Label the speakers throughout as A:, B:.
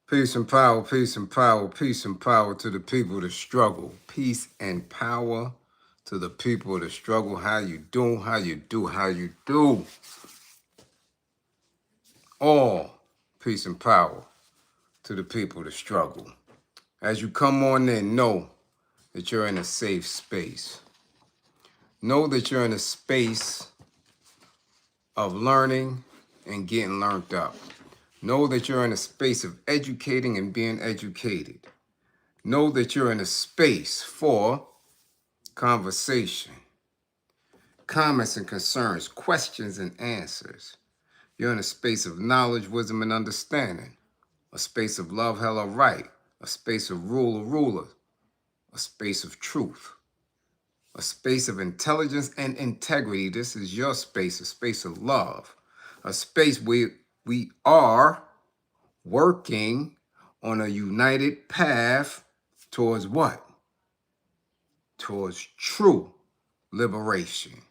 A: Peace and power, peace and power, peace and power to the people that struggle. Peace and power to the people that struggle. How you do, how you do, how you do. All peace and power to the people that struggle. As you come on in, know that you're in a safe space. Know that you're in a space of learning and getting learned up. Know that you're in a space of educating and being educated. Know that you're in a space for conversation, comments and concerns, questions and answers. You're in a space of knowledge, wisdom, and understanding. A space of love, hell, or right. A space of rule or ruler. A space of truth. A space of intelligence and integrity. This is your space, a space of love. A space where we are working on a united path towards what? Towards true liberation.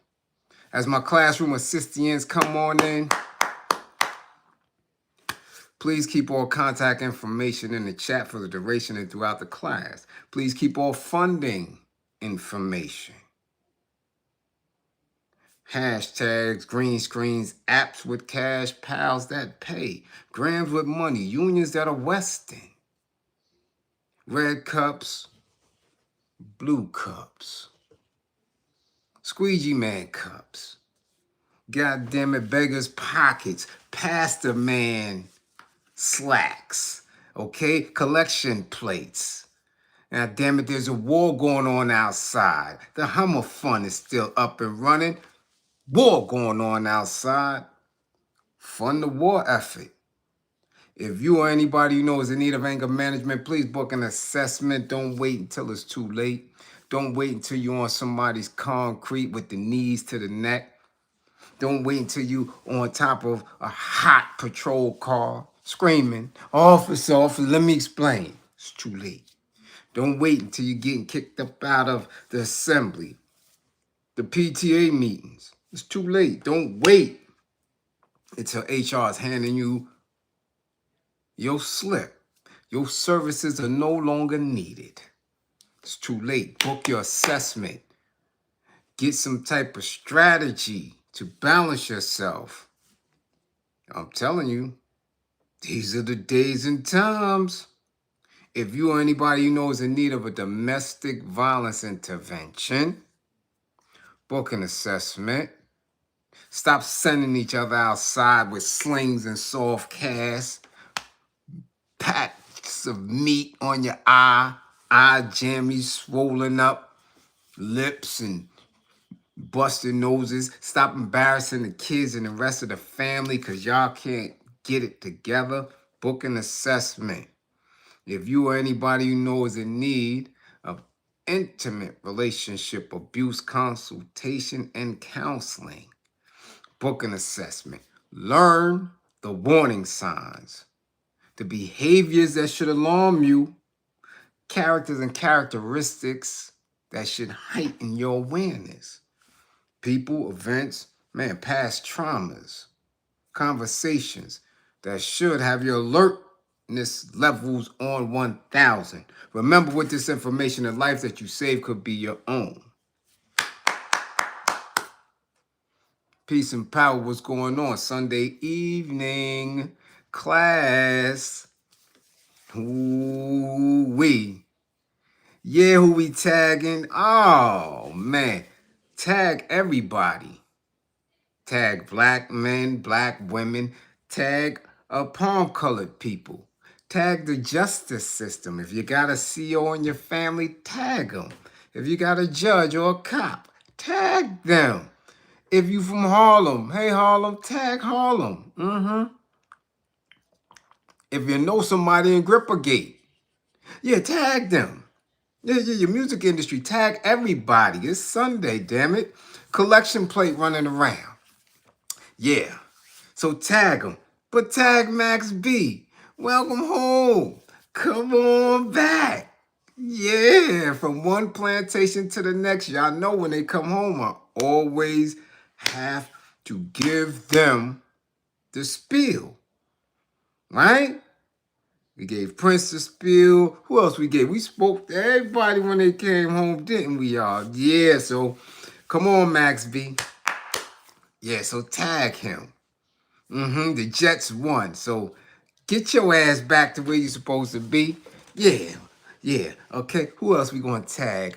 A: As my classroom assistants come on in, please keep all contact information in the chat for the duration and throughout the class. Please keep all funding information. Hashtags, green screens, apps with cash, pals that pay, grams with money, unions that are Westing, red cups, blue cups, squeegee man cups, God damn it, beggars pockets, pastor man slacks, okay, collection plates. Now damn it, there's a war going on outside. The Hummer Fund is still up and running. War going on outside. Fund the war effort. If you or anybody you know is in need of anger management, please book an assessment. Don't wait until it's too late. Don't wait until you're on somebody's concrete with the knees to the neck. Don't wait until you on top of a hot patrol car screaming, officer, officer, let me explain. It's too late. Don't wait until you're getting kicked up out of the assembly, the PTA meetings. It's too late. Don't wait until HR is handing you your slip. Your services are no longer needed. It's too late. Book your assessment. Get some type of strategy to balance yourself. I'm telling you, these are the days and times. If you or anybody you know is in need of a domestic violence intervention, book an assessment. Stop sending each other outside with slings and soft casts, packs of meat on your eye jammies swollen up, lips and busted noses. Stop embarrassing the kids and the rest of the family because y'all can't get it together. Book an assessment. If you or anybody you know is in need of intimate relationship abuse consultation and counseling, book an assessment. Learn the warning signs, the behaviors that should alarm you, characters and characteristics that should heighten your awareness, people, events, past traumas, conversations that should have your alertness levels on 1,000. Remember, with this information, the life that you save could be your own. Peace and power, what's going on? Sunday evening class. Ooh-wee. Yeah, who we tagging? Oh, man. Tag everybody. Tag black men, black women. Tag palm-colored people. Tag the justice system. If you got a CO in your family, tag them. If you got a judge or a cop, tag them. If you from Harlem, hey Harlem, tag Harlem. If you know somebody in Grippergate, yeah, tag them. Yeah, your music industry, tag everybody. It's Sunday, damn it. Collection plate running around. Yeah, so tag them. But tag Max B. Welcome home. Come on back. Yeah, from one plantation to the next. Y'all know when they come home, I always have to give them the spiel, right? We gave Prince the spiel. Who else we gave? We spoke to everybody when they came home, didn't we, y'all? Yeah, so come on, Max B. Yeah, so tag him. The Jets won. So get your ass back to where you're supposed to be. Yeah. Yeah. Okay. Who else we gonna tag?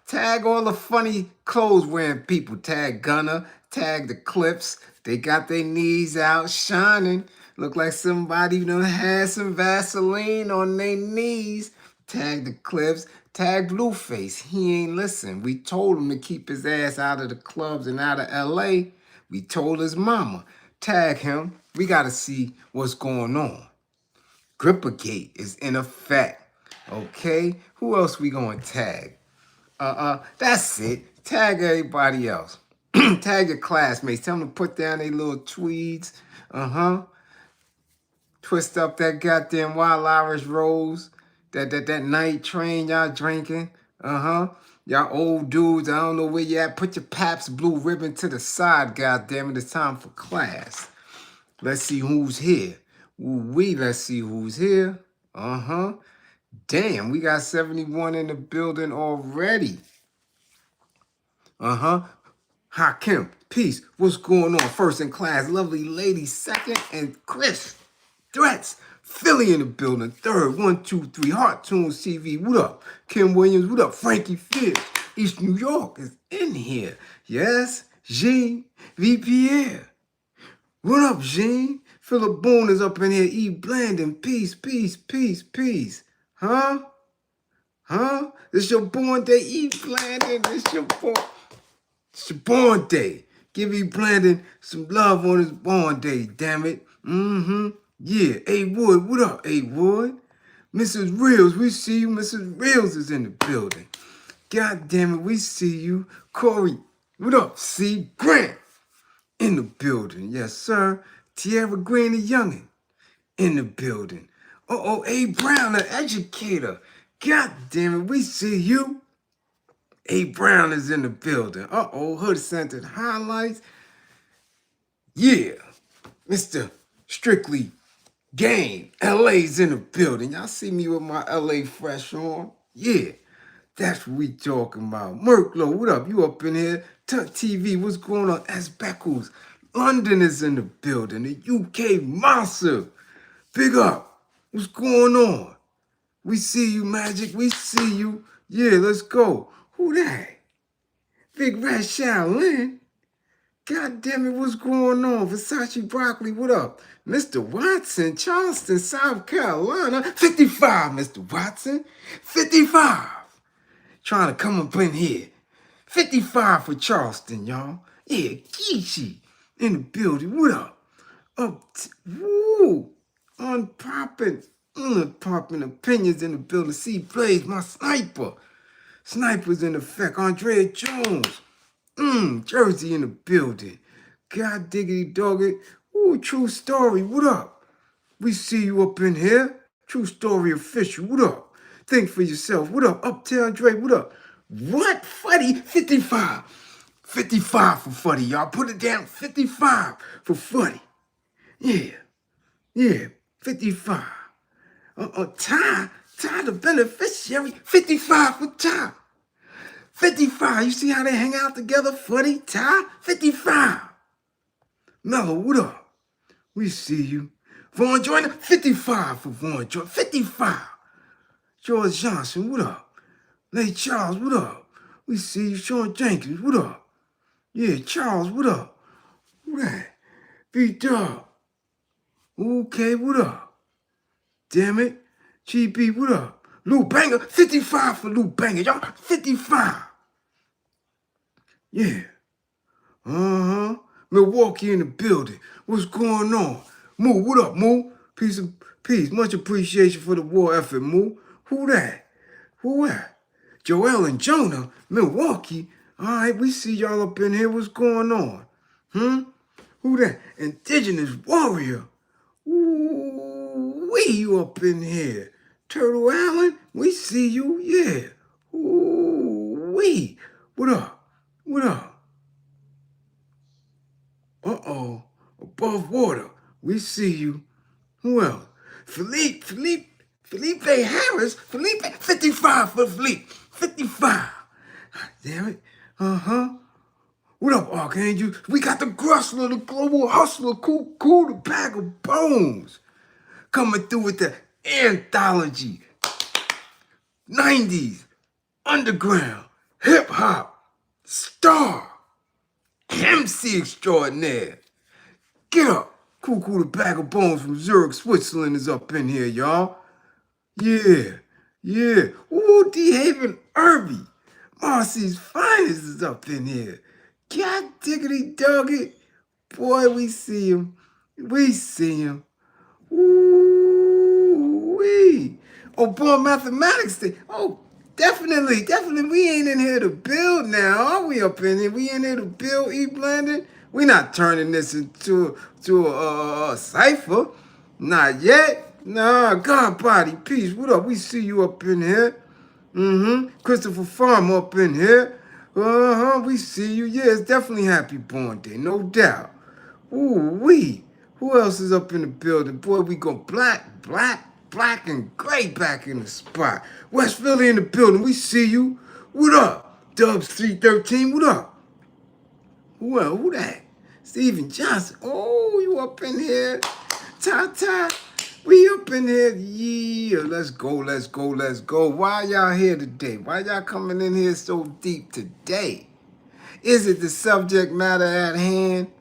A: Tag all the funny clothes wearing people. Tag Gunner. Tag the Clips. They got their knees out shining. Look like somebody done had some Vaseline on their knees. Tag the Clips. Tag Blueface. He ain't listen. We told him to keep his ass out of the clubs and out of LA. We told his mama. Tag him. We gotta see what's going on. Grippergate is in effect. Okay? Who else we gonna tag? That's it. Tag everybody else. Tag your classmates. Tell them to put down their little tweeds. Twist up that goddamn Wild Irish Rose. That night train y'all drinking. Y'all old dudes, I don't know where you at. Put your Pabst Blue Ribbon to the side, goddamn it. It's time for class. Let's see who's here. Let's see who's here. Damn, we got 71 in the building already. Hakim, peace. What's going on? First in class, lovely lady. Second, and Chris. Threats. Philly in the building. Third, 1, 2, 3. Heart Tunes TV. What up? Kim Williams. What up? Frankie Fierce. East New York is in here. Yes, Jean V. Pierre. What up, Jean? Philip Boone is up in here. E. Blandon. Peace, peace, peace, peace. Huh? This your born day, E. Blandon. It's your born day. Give E. Blandon some love on his born day, damn it. Yeah. A. Wood. What up, A. Wood? Mrs. Reels, we see you. Mrs. Reels is in the building. God damn it, we see you. Corey, what up? C. Grant in the building. Yes, sir. Tierra Green, the youngin' in the building. A. Brown, an educator. God damn it, we see you. A. Brown is in the building. Hood-centered highlights. Yeah. Mr. Strictly Game. LA's in the building. Y'all see me with my LA fresh on? Yeah. That's what we talking about. Merklo, what up? You up in here? Tut TV, what's going on? S. Beckles. London is in the building. The UK monster. Big up. What's going on? We see you, Magic. We see you. Yeah, let's go. Who that? Big Red Shaolin. God damn it, what's going on? Versace Broccoli, what up? Mr. Watson, Charleston, South Carolina. 55, Mr. Watson. 55. Trying to come up in here. 55 for Charleston, y'all. Yeah, Geechee in the building. What up? Woo. Unpopping opinions in the building. See, Blaze, my sniper. Sniper's in effect. Andrea Jones. Jersey in the building. God diggity dog it. Ooh, True Story. What up? We see you up in here. True Story official. What up? Think for yourself. What up? Uptown Dre. What up? What? Fuddy? 55. 55 for Fuddy, y'all. Put it down. 55 for Fuddy. Yeah. 55. Ty the beneficiary. 55 for Ty. 55. You see how they hang out together? Fuddy, Ty. 55. Mello, what up? We see you. Vaughn Joyner. 55 for Vaughn Joyner. 55. George Johnson, what up? Lay Charles, what up? We see you. Sean Jenkins, what up? Yeah, Charles, what up? Who that? B-Dub. Okay, what up? Damn it. GB, what up? Lou Banger, 55 for Lou Banger, y'all. 55. Yeah. Milwaukee in the building. What's going on? Moo, what up, Moo? Peace. Much appreciation for the war effort, Moo. Who that? Who that? Joel and Jonah, Milwaukee. All right, we see y'all up in here. What's going on? Who that? Indigenous warrior. Ooh, you up in here. Turtle Island, we see you. Yeah. Ooh, what up? What up? Above water, we see you. Who else? Felipe Harris. 55 for Felipe. 55. Damn it. Uh-huh. What up, Archangel? We got the Grustler, the global hustler, cool, the bag of bones. Coming through with the anthology. 90s, underground, hip-hop, star, MC extraordinaire. Get up. Cool, the bag of bones from Zurich, Switzerland is up in here, y'all. Yeah. Ooh, D. Haven Irby. Marcy's finest is up in here. God diggity doggy. Boy, we see him. Ooh-wee. Oh, boy, mathematics thing. Oh, definitely. We ain't in here to build now, are we up in here? We in here to build, Blandon? We not turning this into a cipher. Not yet. Nah, God body, peace. What up? We see you up in here. Christopher Farm up in here. We see you. Yeah, it's definitely Happy Born Day, no doubt. Ooh-wee. Who else is up in the building? Boy, we go black and gray back in the spot. West Philly in the building. We see you. What up? Dubs 313, what up? Who that? Steven Johnson. Oh, you up in here. Ta-ta. We up in here. Yeah, let's go. Why y'all here today? Why y'all coming in here so deep today? Is it the subject matter at hand?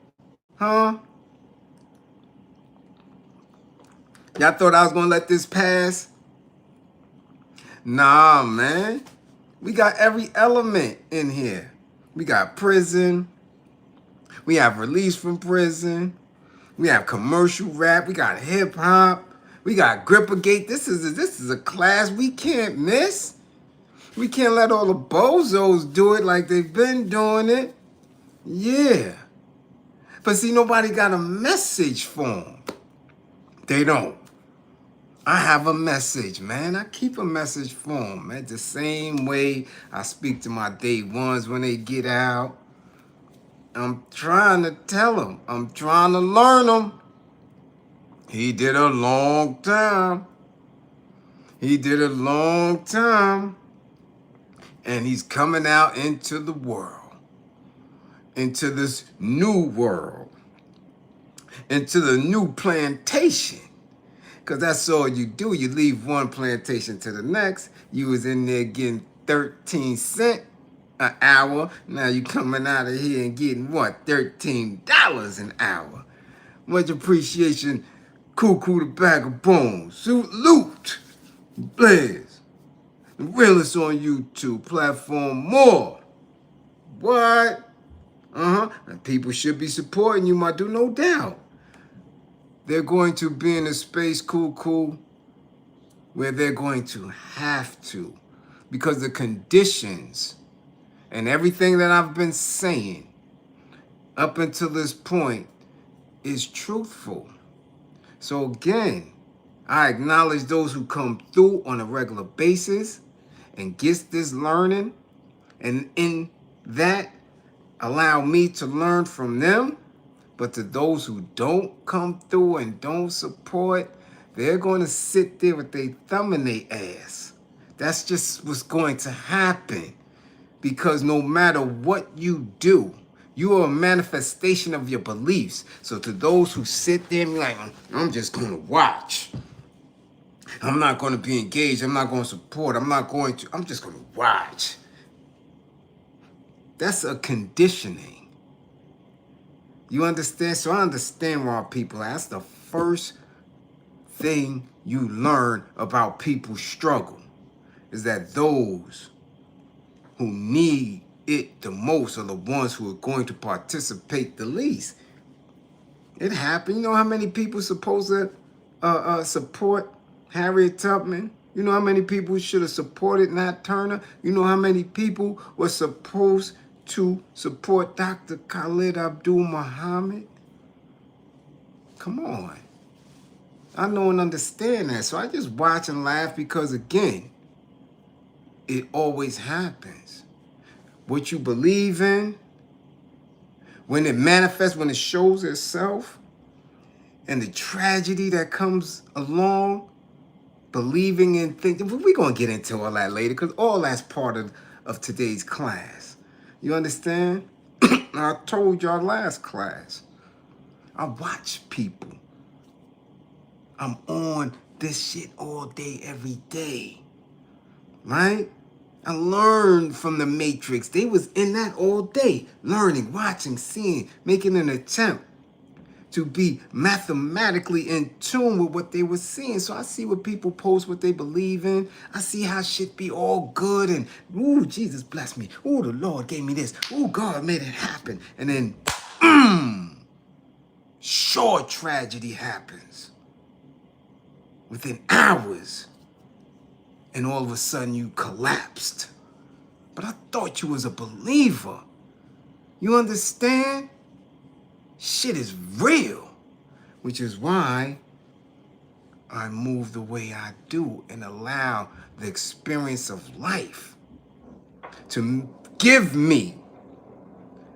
A: Huh? Y'all thought I was gonna let this pass? Nah, man. We got every element in here. We got prison. We have release from prison. We have commercial rap. We got hip hop. We got Grippergate. This is a class we can't miss. We can't let all the bozos do it like they've been doing it. Yeah. But see, nobody got a message for them. They don't. I have a message, man. I keep a message for them, man. The same way I speak to my day ones when they get out. I'm trying to tell them. I'm trying to learn them. He did a long time. And he's coming out into the world. Into this new world. Into the new plantation. Because that's all you do. You leave one plantation to the next. You was in there getting 13 cents an hour. Now you coming out of here and getting what? $13 an hour. Much appreciation. Cool, the bag of bones. Salute. Bliz. The realest on YouTube. Platform more. What? And people should be supporting you, my dude, no doubt. They're going to be in a space, cool, where they're going to have to. Because the conditions and everything that I've been saying up until this point is truthful. So again, I acknowledge those who come through on a regular basis and gets this learning. And in that, allow me to learn from them. But to those who don't come through and don't support, they're going to sit there with their thumb in their ass. That's just what's going to happen. Because no matter what you do, you are a manifestation of your beliefs. So to those who sit there and be like, I'm just going to watch. I'm not going to be engaged. I'm not going to support. I'm just going to watch. That's a conditioning. You understand? So I understand why people, that's the first thing you learn about people's struggle, is that those who need it the most are the ones who are going to participate the least. It happened. You know how many people supposed to support Harriet Tubman? You know how many people should have supported Nat Turner? You know how many people were supposed to support Dr. Khalid Abdul Muhammad? Come on. I know and understand that. So I just watch and laugh because, again, it always happens. What you believe in, when it manifests, when it shows itself, and the tragedy that comes along, believing in things. We're going to get into all that later because all that's part of today's class. You understand? I told y'all last class. I watch people. I'm on this shit all day, every day. Right? I learned from the Matrix. They was in that all day. Learning, watching, seeing, making an attempt to be mathematically in tune with what they were seeing. So I see what people post, what they believe in. I see how shit be all good and, ooh, Jesus bless me. Ooh, the Lord gave me this. Ooh, God made it happen. And then, sure, tragedy happens within hours. And all of a sudden you collapsed. But I thought you was a believer. You understand? Shit is real. Which is why I move the way I do and allow the experience of life to give me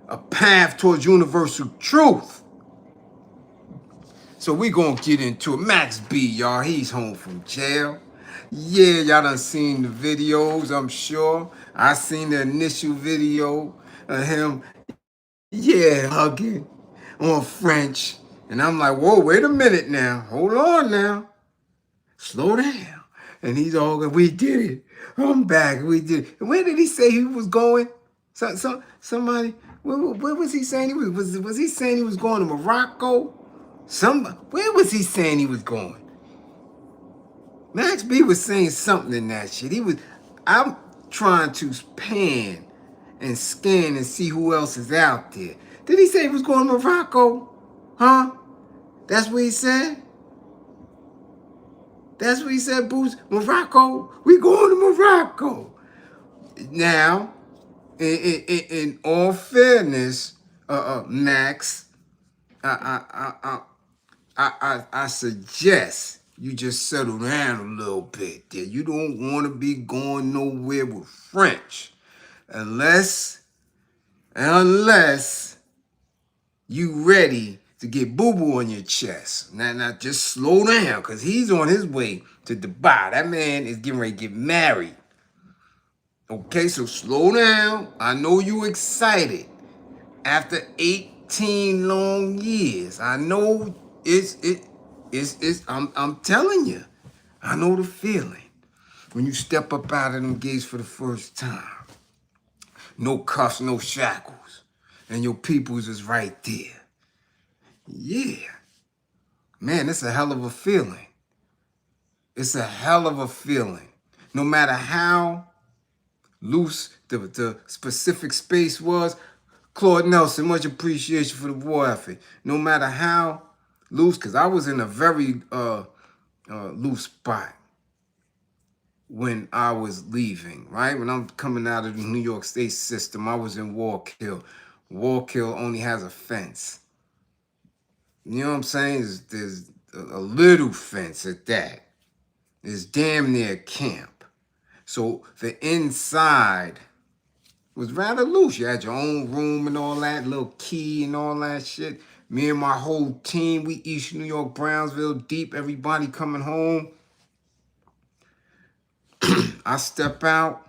A: a path towards universal truth. So we gonna get into it. Max B, y'all, he's home from jail. Yeah, y'all done seen the videos, I'm sure. I seen the initial video of him, yeah, hugging on French. And I'm like, whoa, wait a minute now. Hold on now. Slow down. And he's all, we did it. I'm back, we did it. And where did he say he was going? Somebody, where was he saying he was he saying he was going to Morocco? Where was he saying he was going? Max B was saying something in that shit. I'm trying to pan and scan and see who else is out there. Did he say he was going to Morocco? Huh? That's what he said? That's what he said, Boots? Morocco? We going to Morocco. Now, in all fairness, Max, I suggest you just settle down a little bit there. You don't want to be going nowhere with French. Unless you ready to get boo-boo on your chest. Now just slow down, because he's on his way to Dubai. That man is getting ready to get married. Okay, so slow down. I know you excited. After 18 long years, I know I'm telling you, I know the feeling when you step up out of them gates for the first time. No cuffs, no shackles, and your peoples is right there. Yeah. Man, it's a hell of a feeling. It's a hell of a feeling. No matter how loose the specific space was, Claude Nelson, much appreciation for the war effort. No matter how loose, because I was in a very loose spot when I was leaving, right? When I'm coming out of the New York State system, I was in Wallkill. Wallkill only has a fence. You know what I'm saying? There's a little fence at that. It's damn near camp. So the inside was rather loose. You had your own room and all that, little key and all that shit. Me and my whole team, we East New York, Brownsville, deep, everybody coming home. I step out,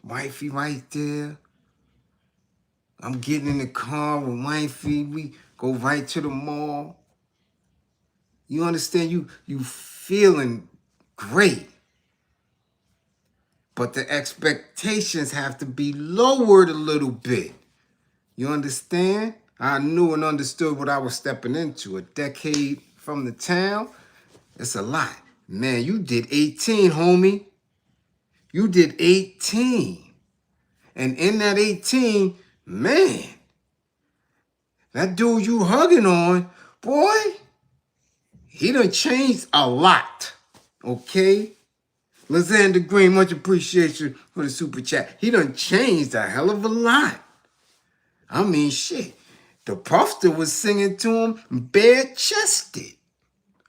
A: wifey right there. I'm getting in the car with wifey. We go right to the mall. You understand? You feeling great. But the expectations have to be lowered a little bit. You understand? I knew and understood what I was stepping into. A decade from the town, it's a lot. Man, you did 18, homie. You did 18. And in that 18, man, that dude you hugging on, boy, he done changed a lot. Okay? Lysander Green, much appreciation for the super chat. He done changed a hell of a lot. I mean, shit. The Puffster was singing to him bare-chested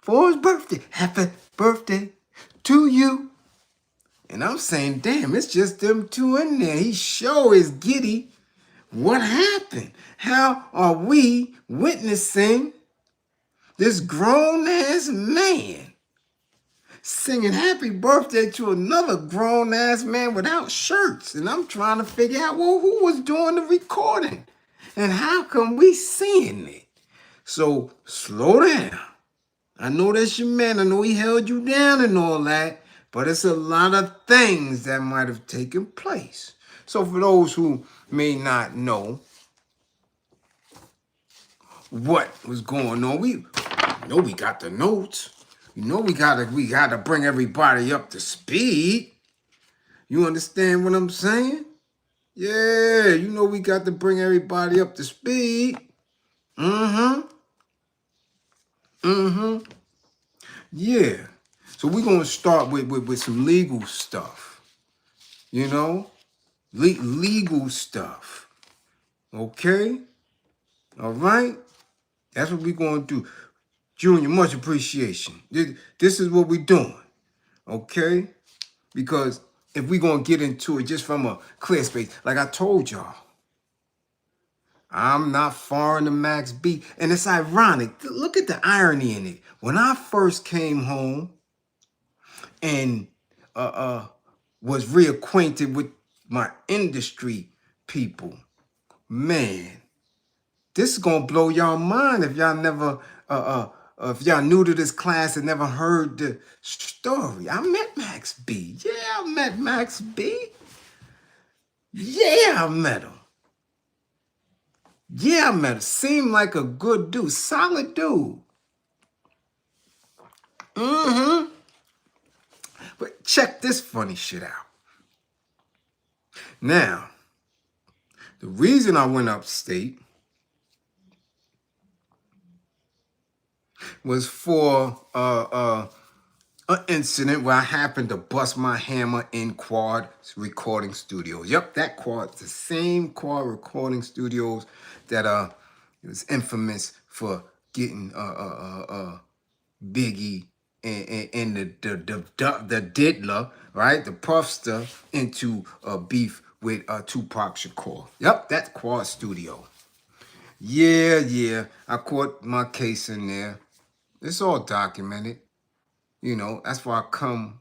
A: for his birthday. Happy birthday to you. And I'm saying, damn, it's just them two in there. He sure is giddy. What happened? How are we witnessing This grown-ass man singing happy birthday to another grown-ass man without shirts. And I'm trying to figure out, well, who was doing the recording? And how come we seeing it? So slow down. I know that's your man. I know he held you down and all that. But it's a lot of things that might have taken place. So for those who may not know what was going on, we know we got the notes. You know we gotta bring everybody up to speed. You understand what I'm saying? Yeah, you know we got to bring everybody up to speed. Mm-hmm. Yeah. So we're gonna start with some legal stuff. You know? Legal stuff. Okay? All right? That's what we're gonna do. Junior, much appreciation. This is what we're doing. Okay? Because if we're going to get into it just from a clear space, like I told y'all, I'm not foreign to Max B. And it's ironic. Look at the irony in it. When I first came home and was reacquainted with my industry people, man, this is going to blow y'all mind if y'all never, if y'all new to this class and never heard the story. I met Max B. Yeah, I met Max B. Yeah, I met him. Yeah, I met him. Seemed like a good dude. Solid dude. But check this funny shit out. Now, the reason I went upstate was for an incident where I happened to bust my hammer in Quad Recording Studios. Yep, that Quad, the same Quad Recording Studios that it was infamous for getting Biggie and the diddler, right, the puffster into beef with Tupac Shakur. Yep, that's Quad Studio. Yeah, I caught my case in there. It's all documented. You know, that's why I come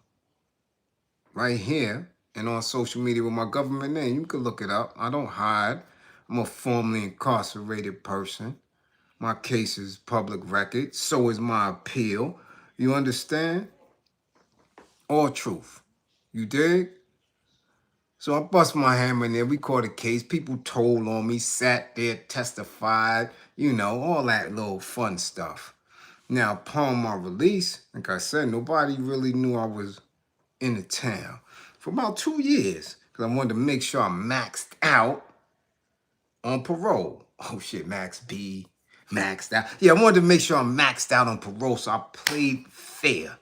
A: right here and on social media with my government name. You can look it up. I don't hide. I'm a formerly incarcerated person. My case is public record. So is my appeal. You understand? All truth. You dig? So I bust my hammer in there. We caught a case. People told on me, sat there, testified, you know, all that little fun stuff. Now, upon my release, like I said, nobody really knew I was in the town for about 2 years because I wanted to make sure I maxed out on parole. Oh shit, Max B, maxed out. Yeah, I wanted to make sure I maxed out on parole, so I played fair,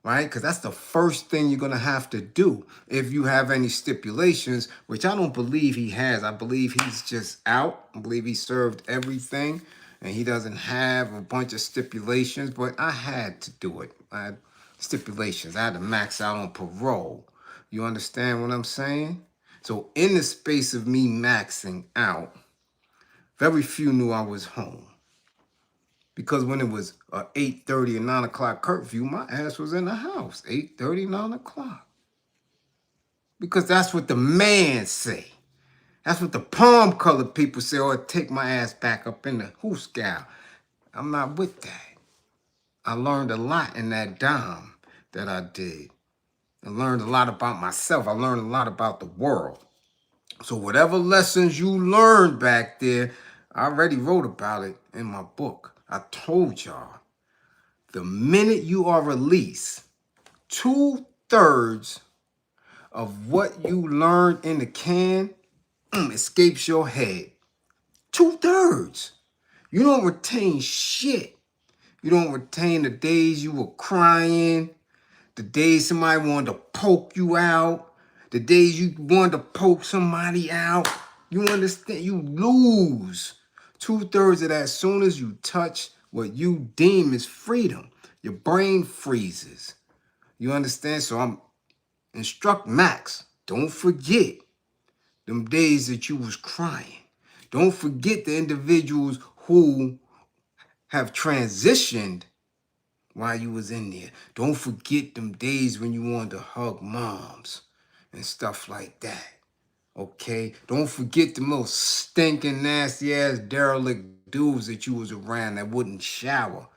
A: right? Because that's the first thing you're gonna have to do if you have any stipulations, which I don't believe he has. I believe he's just out. I believe he served everything and he doesn't have a bunch of stipulations, but I had to do it. I had stipulations. I had to max out on parole. You understand what I'm saying? So in the space of me maxing out, very few knew I was home. Because when it was 8:30 and 9 o'clock curfew, my ass was in the house. 8:30, 9 o'clock. Because that's what the man say. That's what the palm colored people say, or take my ass back up in the hooscow. I'm not with that. I learned a lot in that dime that I did. I learned a lot about myself. I learned a lot about the world. So whatever lessons you learned back there, I already wrote about it in my book. I told y'all, the minute you are released, 2/3 of what you learned in the can escapes your head. 2/3. You don't retain shit. You don't retain the days you were crying, the days somebody wanted to poke you out, the days you wanted to poke somebody out. You understand? You lose 2/3 of that as soon as you touch what you deem is freedom. Your brain freezes. You understand? So I'm instruct Max. Don't forget them days that you was crying. Don't forget the individuals who have transitioned while you was in there. Don't forget them days when you wanted to hug moms and stuff like that. Okay? Don't forget the little stinking, nasty ass derelict dudes that you was around that wouldn't shower.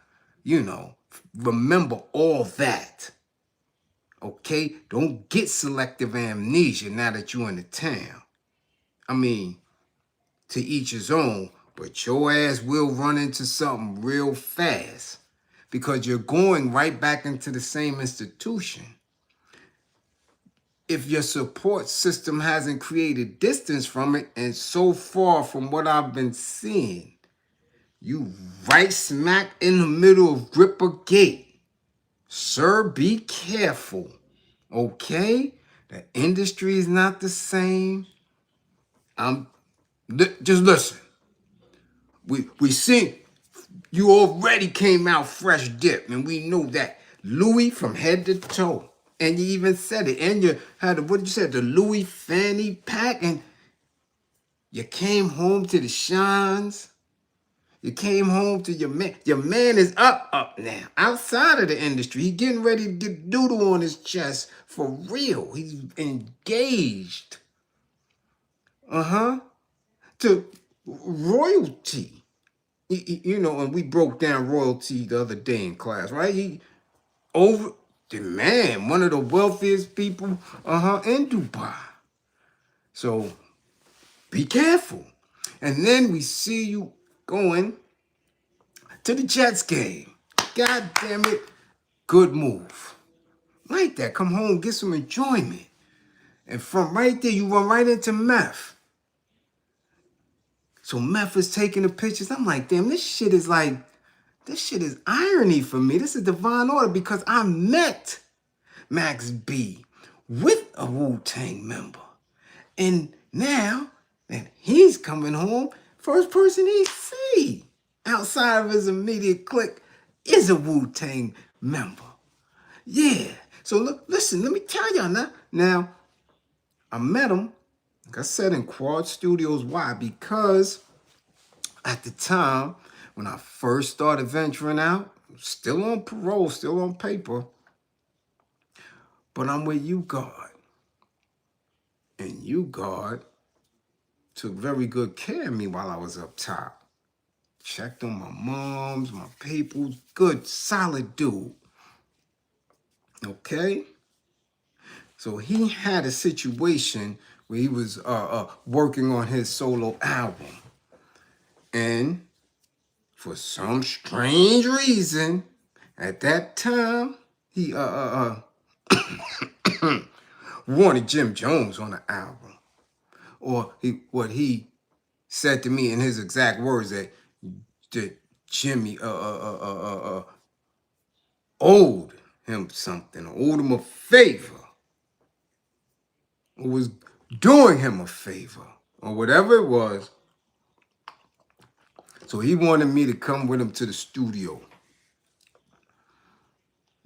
A: You know, remember all that. Okay? Don't get selective amnesia now that you're in the town. I mean, to each his own, but your ass will run into something real fast because you're going right back into the same institution. If your support system hasn't created distance from it, and so far from what I've been seeing, you right smack in the middle of Gripper Gate. Sir, be careful, okay? The industry is not the same. Just listen. We see you already came out fresh dip, and we know that. Louis from head to toe. And you even said it. And you had, what did you say, the Louis fanny pack? And you came home to the shines. You came home to your man. Your man is up now. Outside of the industry. He getting ready to get doodle on his chest for real. He's engaged. To royalty. You know, and we broke down royalty the other day in class, right? He over the man, one of the wealthiest people, in Dubai. So be careful. And then we see you going to the Jets game. God damn it. Good move. Like that. Come home, get some enjoyment. And from right there, you run right into meth. So meth is taking the pictures. I'm like, damn, this shit is irony for me. This is divine order because I met Max B with a Wu-Tang member. And now that he's coming home, first person he see outside of his immediate clique is a Wu-Tang member. Yeah. So look, listen, let me tell y'all now. Now, I met him, like I said, in Quad Studios. Why? Because at the time, when I first started venturing out, still on parole, still on paper, but I'm with you, God. And you, God, took very good care of me while I was up top. Checked on my moms, my peoples. Good, solid dude. Okay? So he had a situation where he was working on his solo album. And for some strange reason, at that time, he wanted Jim Jones on the album. Or what he said to me in his exact words that Jimmy owed him something, or owed him a favor, or was doing him a favor, or whatever it was. So he wanted me to come with him to the studio.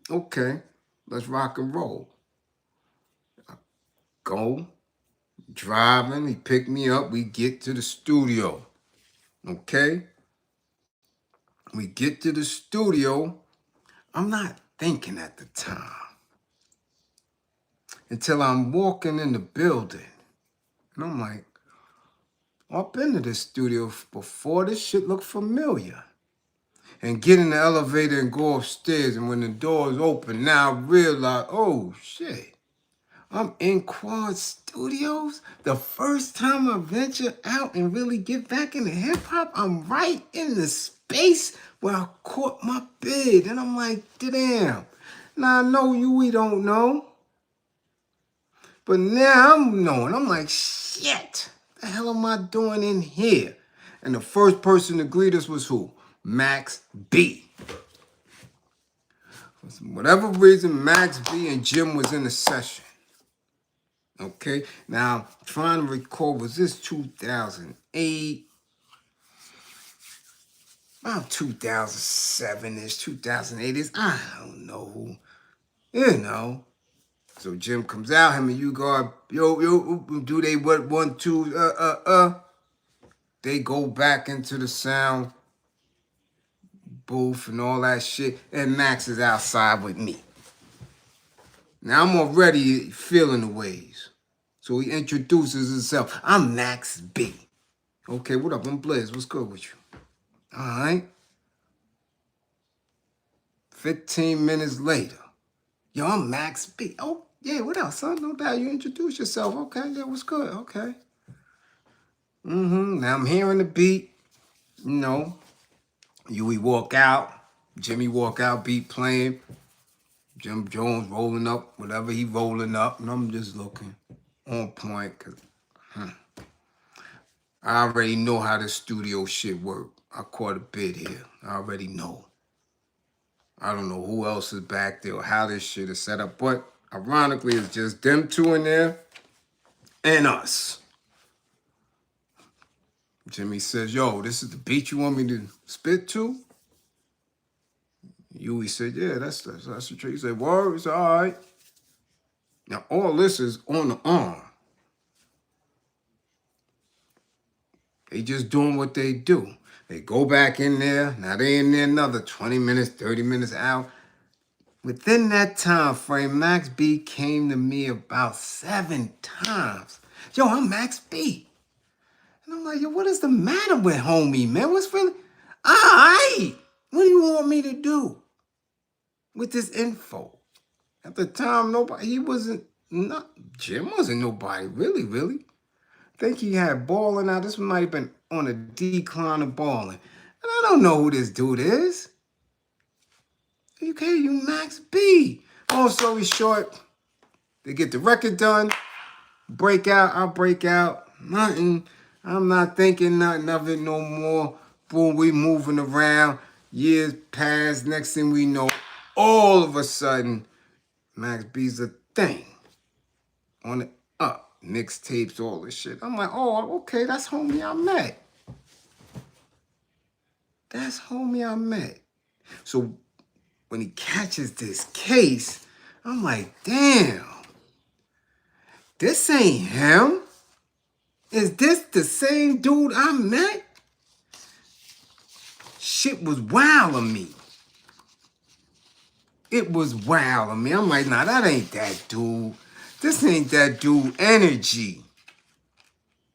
A: Okay, let's rock and roll. Go, driving, he picked me up, we get to the studio. Okay? We get to the studio. I'm not thinking at the time until I'm walking in the building. And I'm like, I've been to this studio before. This shit look familiar. And get in the elevator and go upstairs. And when the doors open, now I realize, oh shit, I'm in Quad Studios. The first time I venture out and really get back into hip hop, I'm right in the space where I caught my bid. And I'm like, damn. Now I know we don't know. But now I'm knowing. I'm like, shit. The hell am I doing in here? And the first person to greet us was who? Max B. For whatever reason, Max B and Jim was in the session. Okay, now trying to recall, was this 2008? About 2007-ish, 2008-ish, I don't know. You know. So Jim comes out, him and you go, yo, do they what, 1, 2, They go back into the sound. booth and all that shit, and Max is outside with me. Now I'm already feeling the waves. So he introduces himself. I'm Max B. Okay, what up? I'm Bliz. What's good with you? All right. 15 minutes later. Yo, I'm Max B. Oh, yeah, what else, son? No doubt you introduce yourself. Okay, yeah, what's good? Okay. Now I'm hearing the beat. You know, Huey walk out. Jimmy walk out, beat playing. Jim Jones rolling up, whatever he rolling up. And I'm just looking on point because I already know how this studio shit work. I caught a bit here. I already know. I don't know who else is back there or how this shit is set up. But ironically, it's just them two in there and us. Jimmy says, yo, this is the beat you want me to spit to? Huey said, yeah, that's the truth. He said, word, it's all right. Now, all this is on the arm. They just doing what they do. They go back in there. Now they in there another 20 minutes, 30 minutes out. Within that time frame, Max B came to me about 7 times. Yo, I'm Max B. And I'm like, yo, what is the matter with homie, man? What's really... All right. What do you want me to do with this info? At the time, nobody... Jim wasn't nobody, really. I think he had balling out. This might have been on a decline of balling. And I don't know who this dude is. Okay, you Max B. Long story short, they get the record done. Break out, I break out. Nothing. I'm not thinking nothing of it no more. Boom, we moving around. Years pass. Next thing we know, all of a sudden, Max B's a thing. On the up. Mixtapes, all this shit. I'm like, oh, okay, that's homie I met. That's homie I met. So when he catches this case, I'm like, damn, this ain't him. Is this the same dude I met? Shit was wild on me. It was wild on me. I'm like, nah, that ain't that dude. This ain't that dude energy.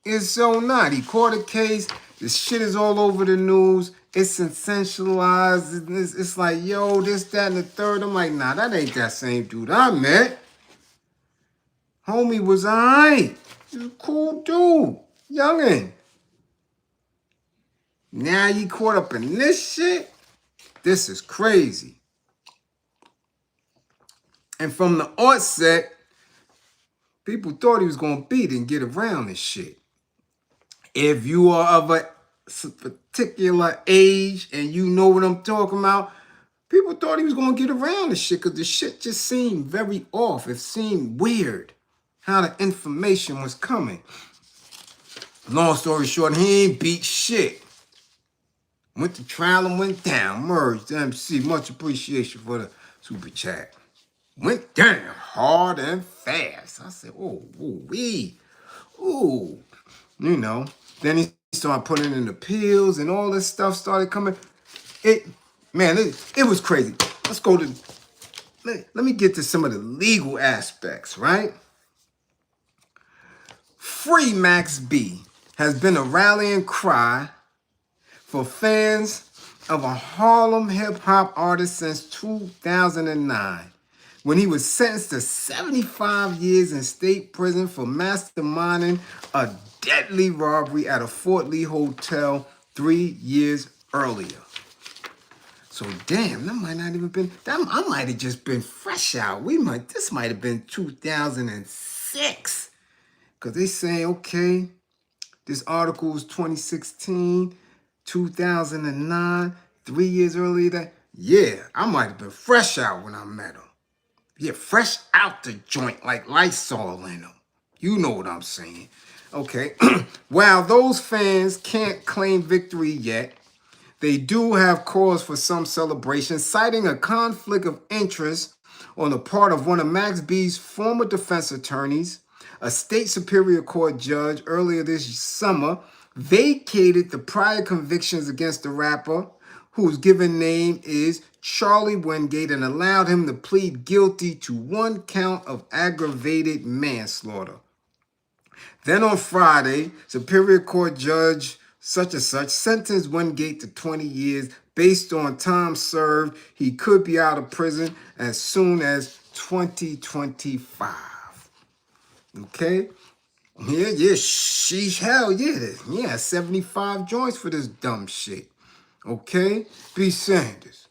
A: It's so not. He caught a case. This shit is all over the news. It's sensationalized. It's like, yo, this, that, and the third. I'm like, nah, that ain't that same dude I met. Homie was all right. He's a cool dude. Youngin'. Now you caught up in this shit? This is crazy. And from the onset, people thought he was going to beat and get around this shit. If you are of a particular age and you know what I'm talking about, people thought he was going to get around this shit because the shit just seemed very off. It seemed weird how the information was coming. Long story short, he ain't beat shit. Went to trial and went down. Merged MC. Much appreciation for the super chat. Went down hard and fast. I said, oh, wee. Ooh. You know. Then he started putting in the pills and all this stuff started coming. It was crazy. Let's go to... Let me get to some of the legal aspects, right? Free Max B has been a rallying cry for fans of a Harlem hip-hop artist since 2009, when he was sentenced to 75 years in state prison for masterminding a deadly robbery at a Fort Lee hotel 3 years earlier. So damn, that might not even been... I might have just been fresh out. This might have been 2006. Because they say, okay, this article is 2016, 2009, 3 years earlier. Yeah, I might have been fresh out when I met him. Yeah, fresh out the joint like Lysol in him. You know what I'm saying. Okay, while those fans can't claim victory yet, they do have cause for some celebration, citing a conflict of interest on the part of one of Max B's former defense attorneys. A state superior court judge earlier this summer vacated the prior convictions against the rapper, whose given name is Charly Wingate, and allowed him to plead guilty to 1 count of aggravated manslaughter. Then on Friday, Superior Court Judge such and such sentenced Wingate to 20 years based on time served. He could be out of prison as soon as 2025. Okay? Yeah, sheesh, hell yeah. Yeah, 75 joints for this dumb shit. Okay? B. Sanders.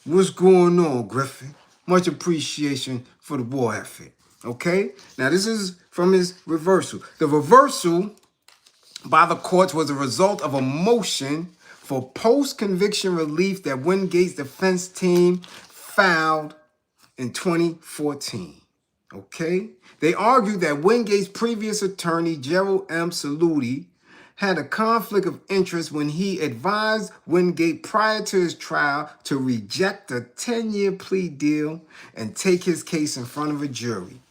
A: What's going on, Griffin? Much appreciation for the war effort. Okay? Now, this is from his reversal. The reversal by the courts was a result of a motion for post-conviction relief that Wingate's defense team filed in 2014. Okay? They argued that Wingate's previous attorney, Gerald M. Saludi, had a conflict of interest when he advised Wingate prior to his trial to reject a 10-year plea deal and take his case in front of a jury.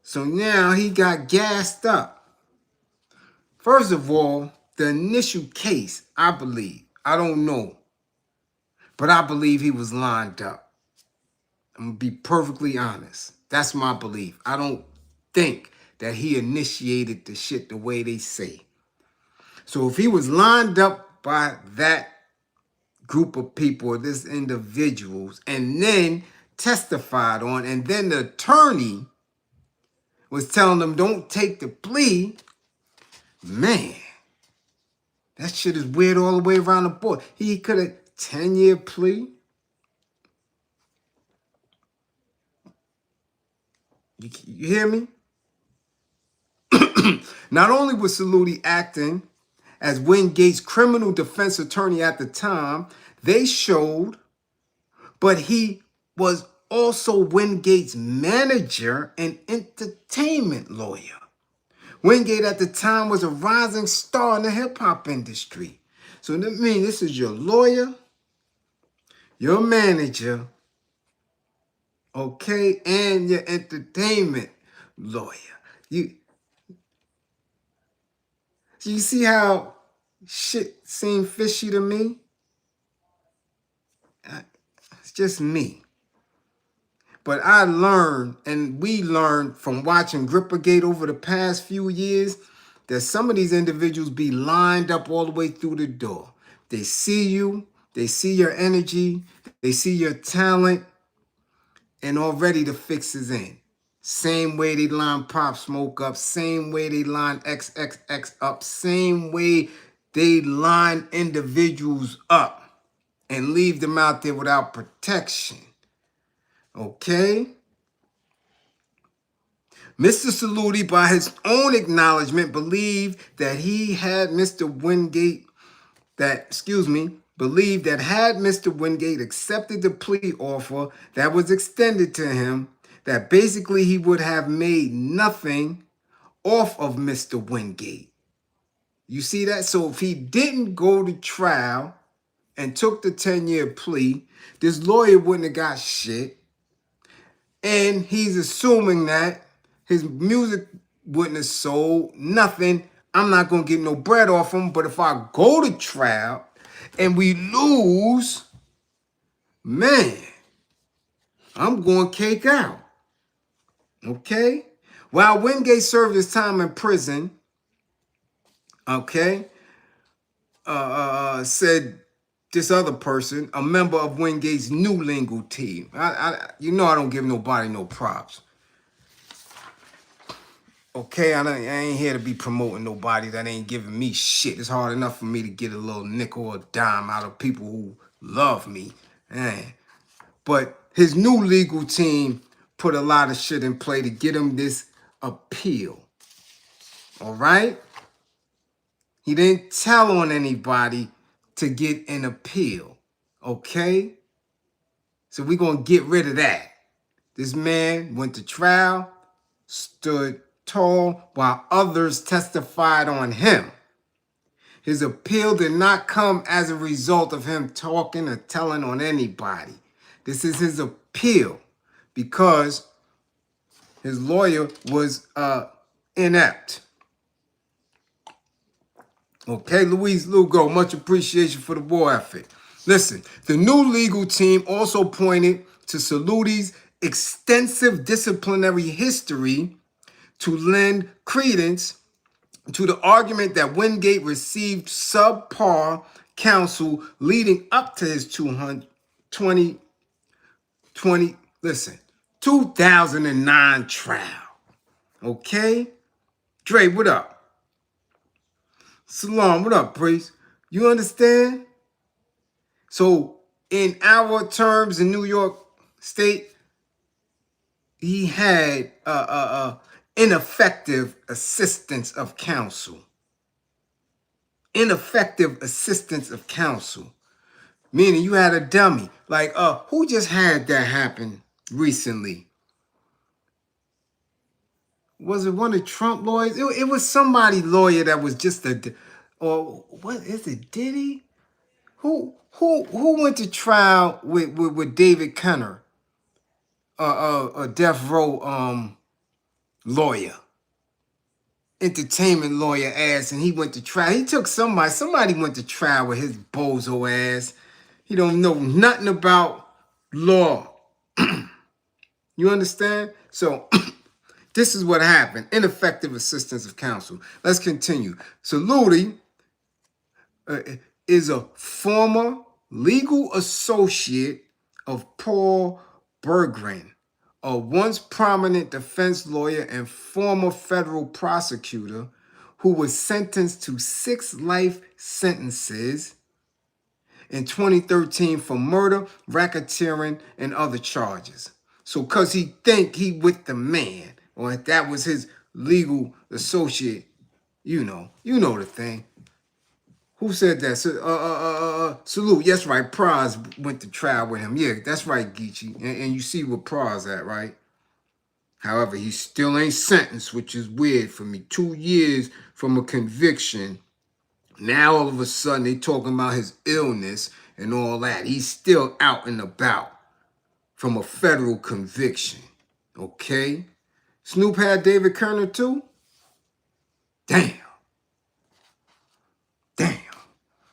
A: So now he got gassed up. First of all, the initial case, I believe, I don't know, but I believe he was lined up. I'm going to be perfectly honest. That's my belief. I don't think that he initiated the shit the way they say. So if he was lined up by that group of people or this individuals and then testified on, and then the attorney was telling them don't take the plea, man, that shit is weird all the way around the board. He could have 10-year plea. You hear me? Not only was Saludi acting as Wingate's criminal defense attorney at the time, they showed, but he was also Wingate's manager and entertainment lawyer. Wingate at the time was a rising star in the hip-hop industry. So that means this is your lawyer, your manager, okay, and your entertainment lawyer. You see how shit seemed fishy to me? It's just me. But I learned, and we learned from watching Grippergate over the past few years, that some of these individuals be lined up all the way through the door. They see you, they see your energy, they see your talent, and already the fix is in. Same way they line Pop Smoke up, same way they line XXX up, same way they line individuals up and leave them out there without protection. Okay? Mr. Saludi, by his own acknowledgement, believed that he had Mr. Wingate, believed that had Mr. Wingate accepted the plea offer that was extended to him, that basically he would have made nothing off of Mr. Wingate. You see that? So if he didn't go to trial and took the 10-year plea, this lawyer wouldn't have got shit. And he's assuming that his music wouldn't have sold nothing. I'm not going to get no bread off him. But if I go to trial and we lose, man, I'm going cake out. Okay? While Wingate served his time in prison, okay, said this other person, a member of Wingate's new legal team. You know I don't give nobody no props. Okay, I ain't here to be promoting nobody that ain't giving me shit. It's hard enough for me to get a little nickel or dime out of people who love me. Man. But his new legal team put a lot of shit in play to get him this appeal. All right? He didn't tell on anybody to get an appeal. Okay? So we're going to get rid of that. This man went to trial, stood tall, while others testified on him. His appeal did not come as a result of him talking or telling on anybody. This is his appeal because his lawyer was inept. Okay, Louise Lugo, much appreciation for the war effort. Listen, the new legal team also pointed to Saluti's extensive disciplinary history to lend credence to the argument that Wingate received subpar counsel leading up to his 2009 trial. Okay? Dre, what up? Salam, what up, priest? You understand? So, in our terms in New York State, he had ineffective assistance of counsel. Ineffective assistance of counsel. Meaning you had a dummy. Like, who just had that happen recently? Was it one of Trump lawyers? It was somebody lawyer that was just or what is it, Diddy? Who went to trial with David Kenner, a death row lawyer, entertainment lawyer ass, and he went to trial. He took somebody went to trial with his bozo ass. He don't know nothing about law. You understand? So this is what happened. Ineffective assistance of counsel. Let's continue. Saludi is a former legal associate of Paul Berggren, a once prominent defense lawyer and former federal prosecutor who was sentenced to 6 life sentences in 2013 for murder, racketeering, and other charges. So because he think he with the man, or if that was his legal associate, you know the thing. Who said that? Salute. Yes, right. Praz went to trial with him. Yeah, that's right, Geechee. And you see where Praz at, right? However, he still ain't sentenced, which is weird for me. 2 years from a conviction. Now, all of a sudden, they talking about his illness and all that. He's still out and about from a federal conviction. Okay? Snoop had David Kerner too? Damn.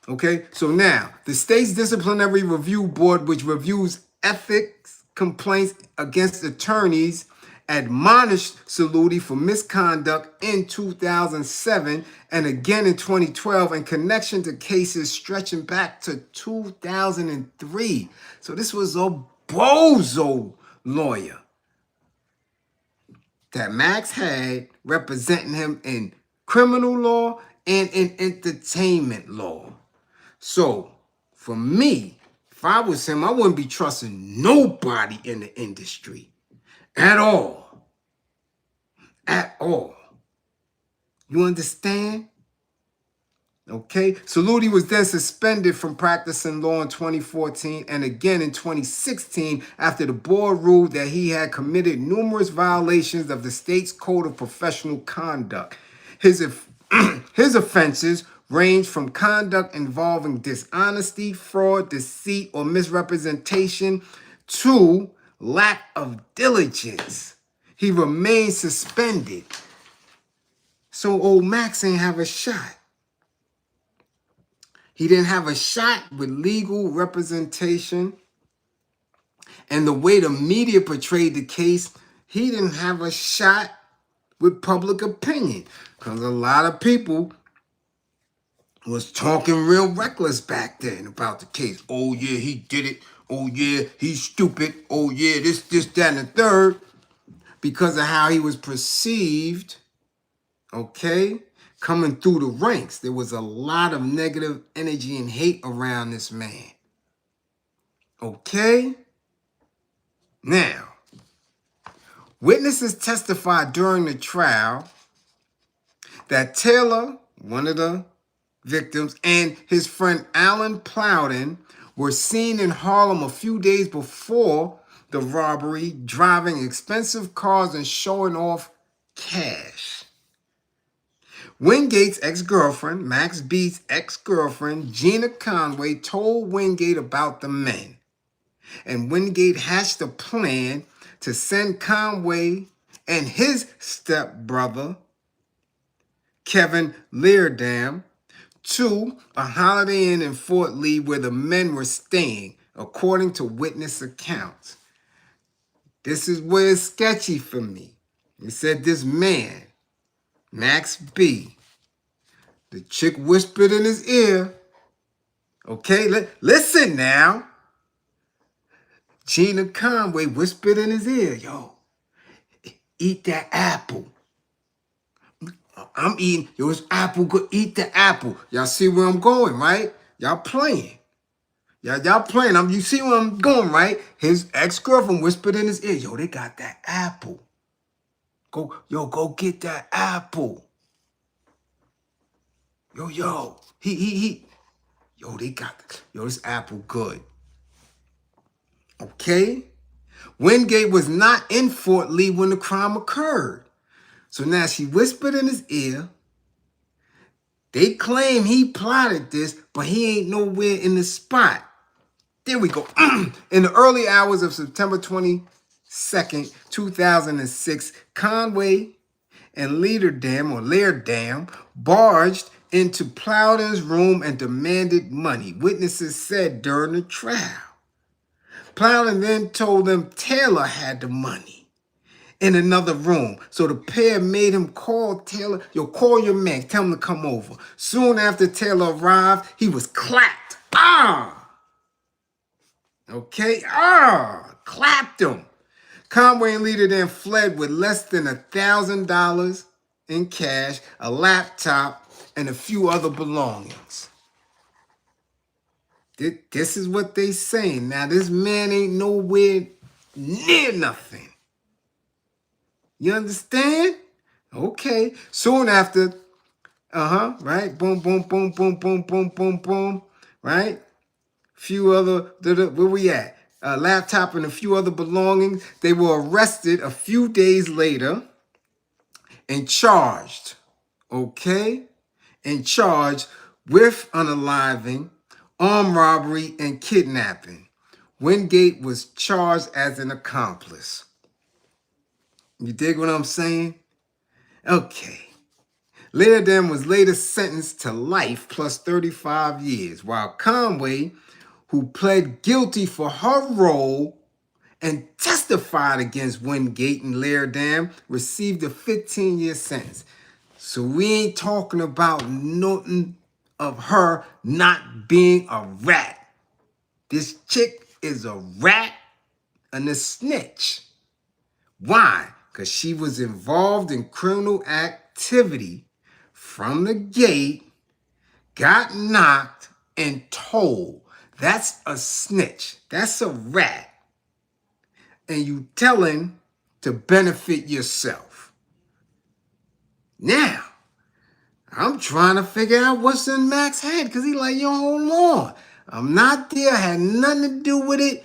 A: Okay, so now, the state's disciplinary review board, which reviews ethics complaints against attorneys, admonished Saludi for misconduct in 2007 and again in 2012 in connection to cases stretching back to 2003. So this was a bozo lawyer that Max had representing him in criminal law and in entertainment law. So, for me, if I was him, I wouldn't be trusting nobody in the industry at all. At all. You understand? Okay? Saludi was then suspended from practicing law in 2014 and again in 2016 after the board ruled that he had committed numerous violations of the state's code of professional conduct. His offenses range from conduct involving dishonesty, fraud, deceit, or misrepresentation to lack of diligence. He remains suspended. So old Max ain't have a shot. He didn't have a shot with legal representation. And the way the media portrayed the case, he didn't have a shot with public opinion. Because a lot of people was talking real reckless back then about the case. Oh, yeah, he did it. Oh, yeah, he's stupid. Oh, yeah, this, that, and the third. Because of how he was perceived, okay, coming through the ranks. There was a lot of negative energy and hate around this man. Okay? Now, witnesses testified during the trial that Taylor, one of the victims, and his friend Alan Plowden were seen in Harlem a few days before the robbery, driving expensive cars and showing off cash. Wingate's ex-girlfriend, Max B's ex-girlfriend, Gina Conway, told Wingate about the men. And Wingate hatched a plan to send Conway and his stepbrother, Kevin Leardam, to a Holiday Inn in Fort Lee where the men were staying, according to witness accounts. This is where it's sketchy for me. It said this man, Max B, the chick whispered in his ear. Okay, listen now. Gina Conway whispered in his ear, yo, eat that apple. I'm eating, yo, it's apple good, eat the apple. Y'all see where I'm going, right? Y'all playing. Y'all playing. You see where I'm going, right? His ex-girlfriend whispered in his ear, yo, they got that apple. Go get that apple. Yo, yo, they got, yo, this apple good. Okay? Wingate was not in Fort Lee when the crime occurred. So now she whispered in his ear. They claim he plotted this, but he ain't nowhere in the spot. There we go. In the early hours of September 22nd, 2006, Conway and Leerdam barged into Plowden's room and demanded money, witnesses said during the trial. Plowden then told them Taylor had the money in another room. So the pair made him call Taylor. Yo, call your man. Tell him to come over. Soon after Taylor arrived, he was clapped. Okay? Clapped him. Conway and Leader then fled with less than $1,000 in cash, a laptop, and a few other belongings. This is what they saying. Now, this man ain't nowhere near nothing. You understand? Okay. Soon after, right? Boom, boom, boom, boom, boom, boom, boom, boom, right? Few other, where we at? A laptop and a few other belongings. They were arrested a few days later and charged, okay? And charged with unaliving, armed robbery, and kidnapping. Wingate was charged as an accomplice. You dig what I'm saying? Okay. Leerdam was later sentenced to life plus 35 years, while Conway, who pled guilty for her role and testified against Wingate and Leerdam, received a 15-year sentence. So we ain't talking about nothing of her not being a rat. This chick is a rat and a snitch. Why? Because she was involved in criminal activity from the gate, got knocked, and told. That's a snitch. That's a rat. And you telling to benefit yourself. Now, I'm trying to figure out what's in Max's head because he like, yo, hold on. I'm not there. Had nothing to do with it.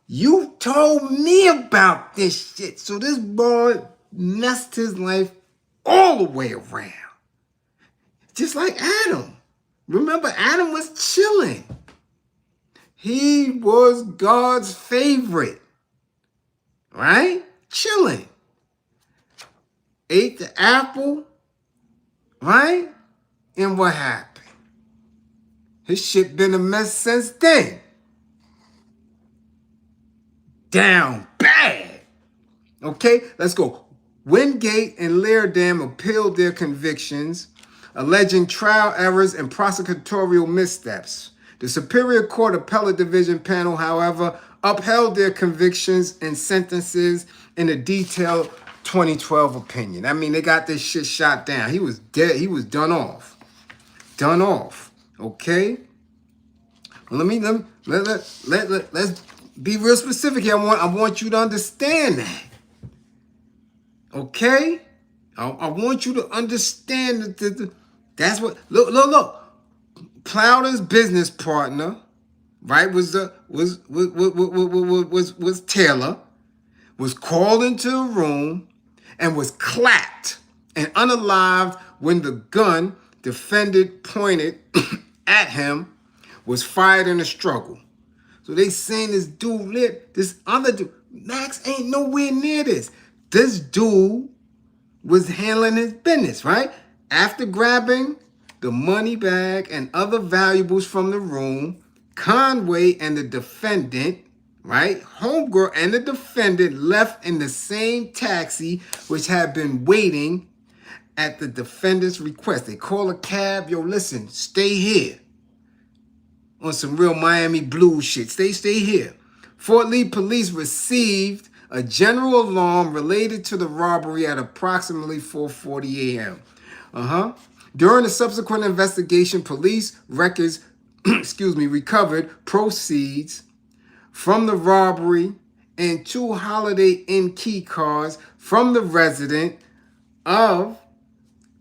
A: You told me about this shit. So this boy messed his life all the way around. Just like Adam. Remember, Adam was chilling. He was God's favorite. Right? Chilling. Ate the apple. Right? And what happened? His shit been a mess since then. Down bad. Okay, let's go. Wingate and Leerdam appealed their convictions, alleging trial errors and prosecutorial missteps. The Superior Court Appellate Division panel, however, upheld their convictions and sentences in a detailed 2012 opinion. I mean, they got this shit shot down. He was dead. He was done off. Done off. Okay? Well, let's be real specific here. I want you to understand that. Okay? I want you to understand that that's what look. Plowden's business partner, right, was Taylor, was called into a room and was clapped and unalived when the gun defendant pointed at him was fired in a struggle. So they saying this dude this other dude, Max ain't nowhere near this. This dude was handling his business, right? After grabbing the money bag and other valuables from the room. Conway and the defendant, right? Homegirl and the defendant left in the same taxi which had been waiting at the defendant's request. They call a cab. Yo, listen, stay here. On some real Miami blues shit. Stay here. Fort Lee police received a general alarm related to the robbery at approximately 4:40 a.m. During the subsequent investigation, police records, recovered proceeds from the robbery and 2 Holiday Inn key cards from the resident of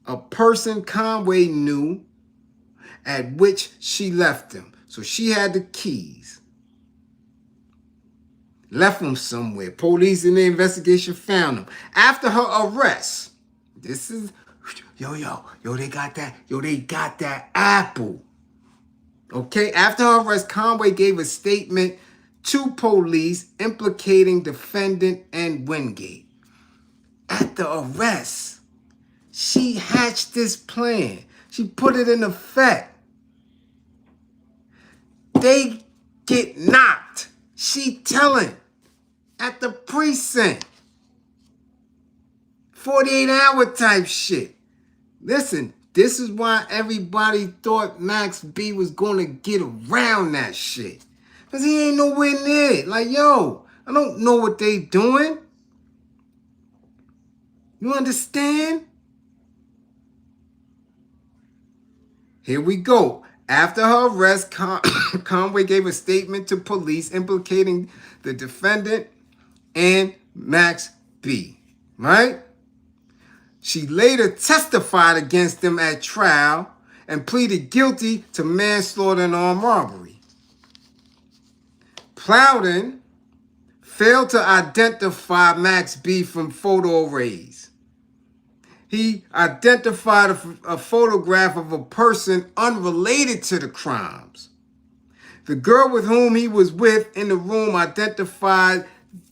A: a person Conway knew, at which she left them. So she had the keys. Left them somewhere. Police in the investigation found them. After her arrest, this is, they got that apple. Okay, after her arrest, Conway gave a statement to police implicating defendant and Wingate. At the arrest, she hatched this plan. She put it in effect. They get knocked. She telling at the precinct. 48-hour type shit. Listen, this is why everybody thought Max B was going to get around that shit. Because he ain't nowhere near it. Like, yo, I don't know what they doing. You understand? Here we go. After her arrest, Conway gave a statement to police implicating the defendant and Max B. Right? She later testified against them at trial and pleaded guilty to manslaughter and armed robbery. Plowden failed to identify Max B from photo arrays. He identified a photograph of a person unrelated to the crimes. The girl with whom he was with in the room identified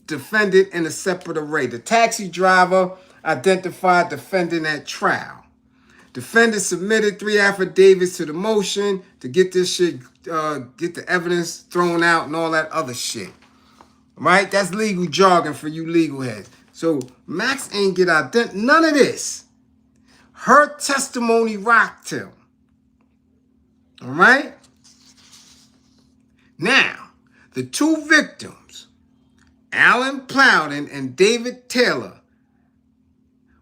A: defendant in a separate array. The taxi driver identified defendant at trial. Defendant submitted 3 affidavits to the motion to get this shit, get the evidence thrown out and all that other shit. Right? That's legal jargon for you legal heads. So Max ain't get none of this. Her testimony rocked him. All right? Now, the 2 victims, Alan Plowden and David Taylor,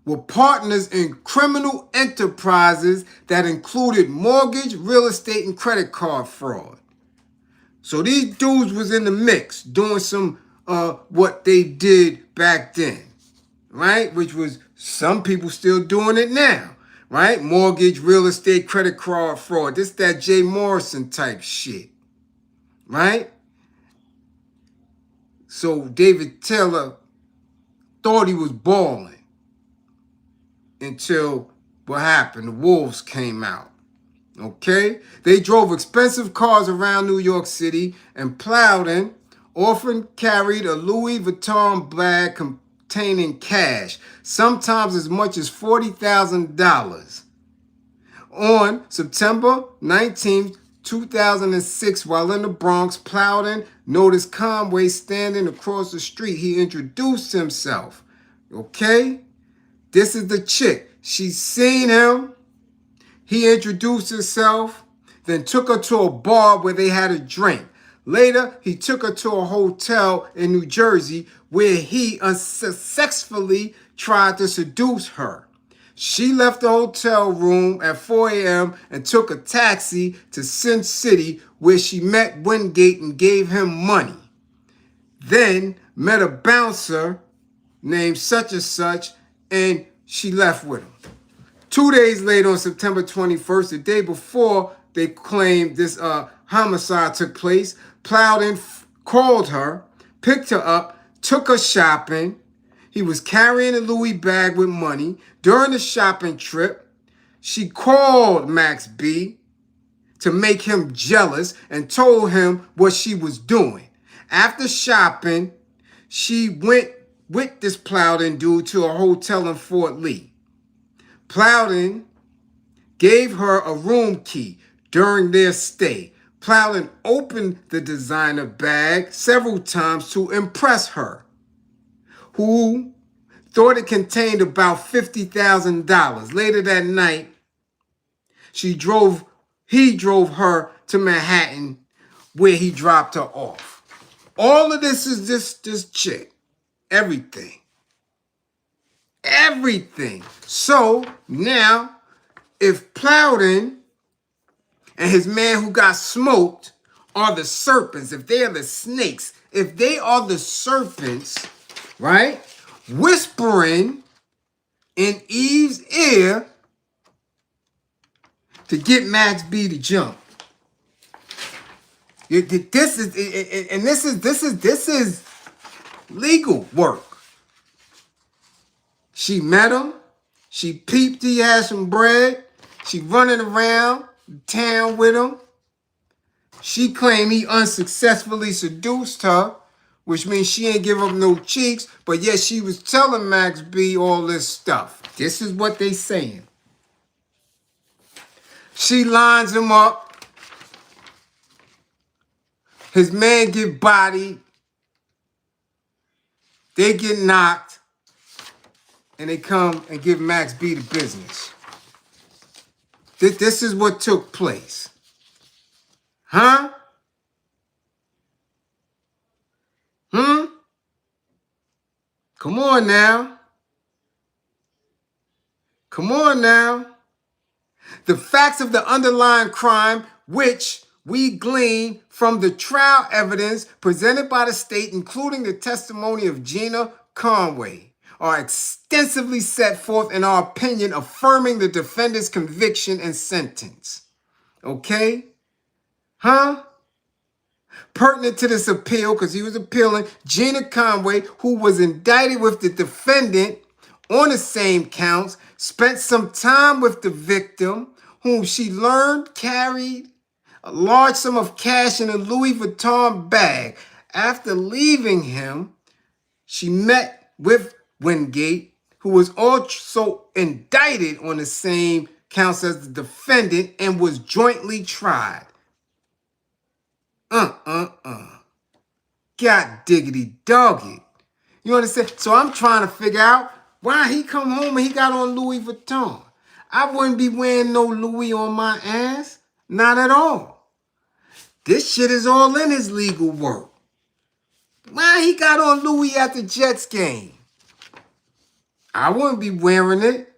A: were partners in criminal enterprises that included mortgage, real estate, and credit card fraud. So these dudes was in the mix doing some what they did back then, right? Which was some people still doing it now, right? Mortgage, real estate, credit card fraud. This that Jay Morrison type shit, right? So David Taylor thought he was balling until what happened? The wolves came out. Okay? They drove expensive cars around New York City, and Plowden often carried a Louis Vuitton bag containing cash, sometimes as much as $40,000. On September 19th, 2006, while in the Bronx, Plowden noticed Conway standing across the street. He introduced himself. Okay? This is the chick. She seen him. He introduced himself, then took her to a bar where they had a drink. Later, he took her to a hotel in New Jersey where he unsuccessfully tried to seduce her. She left the hotel room at 4 a.m. and took a taxi to Sin City where she met Wingate and gave him money. Then met a bouncer named such and such, and she left with him. 2 days later, on September 21st, the day before they claimed this homicide took place, Plowden called her, picked her up, took her shopping. He was carrying a Louis bag with money. During the shopping trip, she called Max B to make him jealous and told him what she was doing. After shopping, she went with this Plowden dude to a hotel in Fort Lee. Plowden gave her a room key during their stay. Plowden opened the designer bag several times to impress her, who thought it contained about $50,000. Later that night, he drove her to Manhattan, where he dropped her off. All of this is this chick. Everything. Everything. So now, if Plowden and his man who got smoked are the serpents, if they are the snakes, if they are the serpents, right, whispering in Eve's ear to get Max B to jump. This is legal work. She met him. She peeped he had some bread. She running around town with him. She claimed he unsuccessfully seduced her, which means she ain't give up no cheeks, but yet she was telling Max B all this stuff. This is what they saying. She lines him up. His man get bodied. They get knocked. And they come and give Max B the business. This is what took place. Huh? Come on now. Come on now. The facts of the underlying crime, which we glean from the trial evidence presented by the state, including the testimony of Gina Conway, are extensively set forth in our opinion, affirming the defendant's conviction and sentence. Okay? Huh? Pertinent to this appeal, because he was appealing, Gina Conway, who was indicted with the defendant on the same counts, spent some time with the victim, whom she learned carried a large sum of cash in a Louis Vuitton bag. After leaving him, she met with Wingate, who was also indicted on the same counts as the defendant and was jointly tried. God diggity doggy. You understand? So I'm trying to figure out why he come home and he got on Louis Vuitton. I wouldn't be wearing no Louis on my ass. Not at all. This shit is all in his legal work. Why he got on Louis at the Jets game? I wouldn't be wearing it.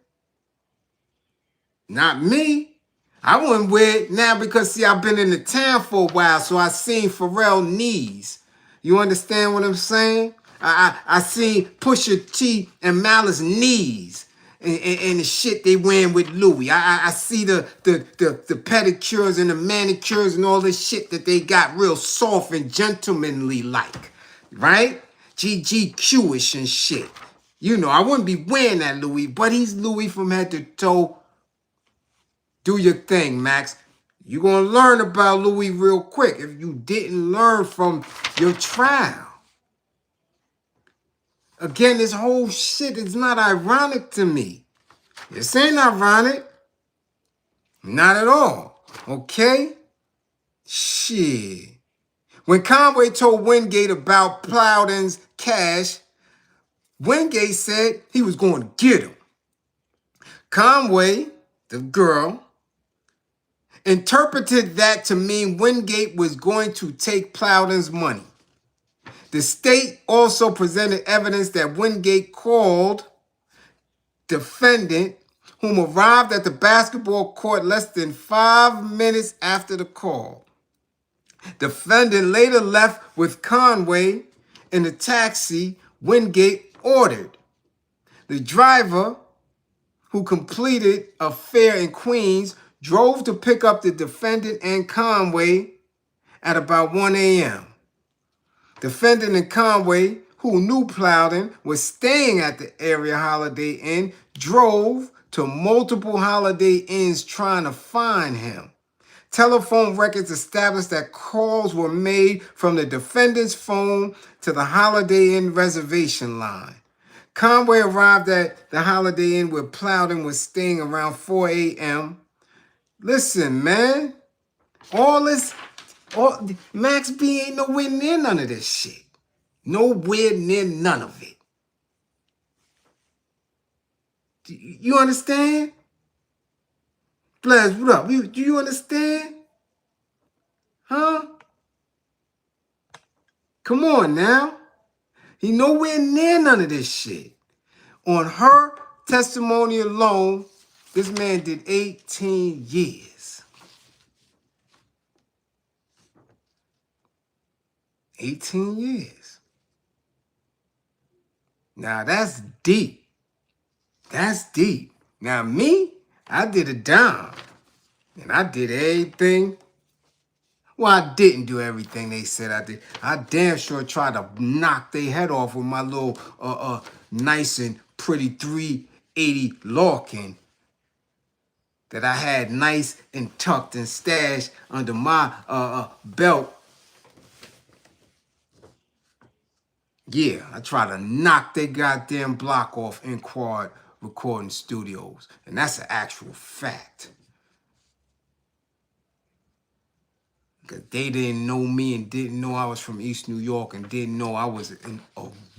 A: Not me. I wouldn't wear it now because, see, I've been in the town for a while, so I seen Pharrell knees. You understand what I'm saying? I seen Pusha T and Malice knees and the shit they wearing with Louis. I see the pedicures and the manicures and all this shit that they got real soft and gentlemanly like, right? GGQ-ish and shit. You know, I wouldn't be wearing that Louis, but he's Louis from head to toe. Do your thing, Max. You're going to learn about Louis real quick if you didn't learn from your trial. Again, this whole shit is not ironic to me. This ain't ironic. Not at all. Okay? Shit. When Conway told Wingate about Plowden's cash, Wingate said he was going to get him. Conway, the girl, interpreted that to mean Wingate was going to take Plowden's money. The state also presented evidence that Wingate called defendant, whom arrived at the basketball court less than 5 minutes after the call. Defendant later left with Conway in the taxi Wingate ordered. The driver, who completed a fare in Queens, drove to pick up the defendant and Conway at about 1 a.m. Defendant and Conway, who knew Plowden was staying at the area Holiday Inn, drove to multiple Holiday Inns trying to find him. Telephone records established that calls were made from the defendant's phone to the Holiday Inn reservation line. Conway arrived at the Holiday Inn where Plowden was staying around 4 a.m. Listen, man. All this, Max B ain't nowhere near none of this shit. Nowhere near none of it. You understand? Bliz, what up? Do you understand? Huh? Come on now. He nowhere near none of this shit. On her testimony alone, this man did 18 years. 18 years. Now that's deep. That's deep. Now me, I did a dime. And I did everything. Well, I didn't do everything they said I did. I damn sure tried to knock their head off with my little nice and pretty 380 Larkin that I had nice and tucked and stashed under my belt. Yeah, I tried to knock their goddamn block off in Quad Recording Studios. And that's an actual fact. Because they didn't know me and didn't know I was from East New York and didn't know I was an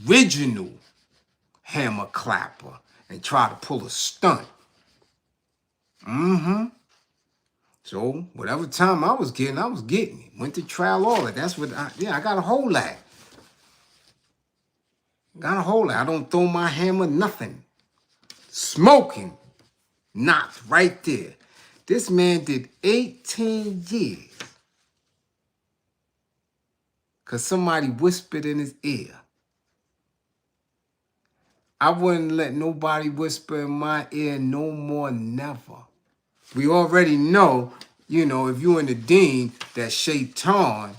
A: original hammer clapper and tried to pull a stunt. So whatever time I was getting it. Went to trial, all that. That's what I got a hold of. I don't throw my hammer, nothing. Smoking. Knocked right there. This man did 18 years. Because somebody whispered in his ear. I wouldn't let nobody whisper in my ear no more, never. We already know, if you in the dean, that Shaitan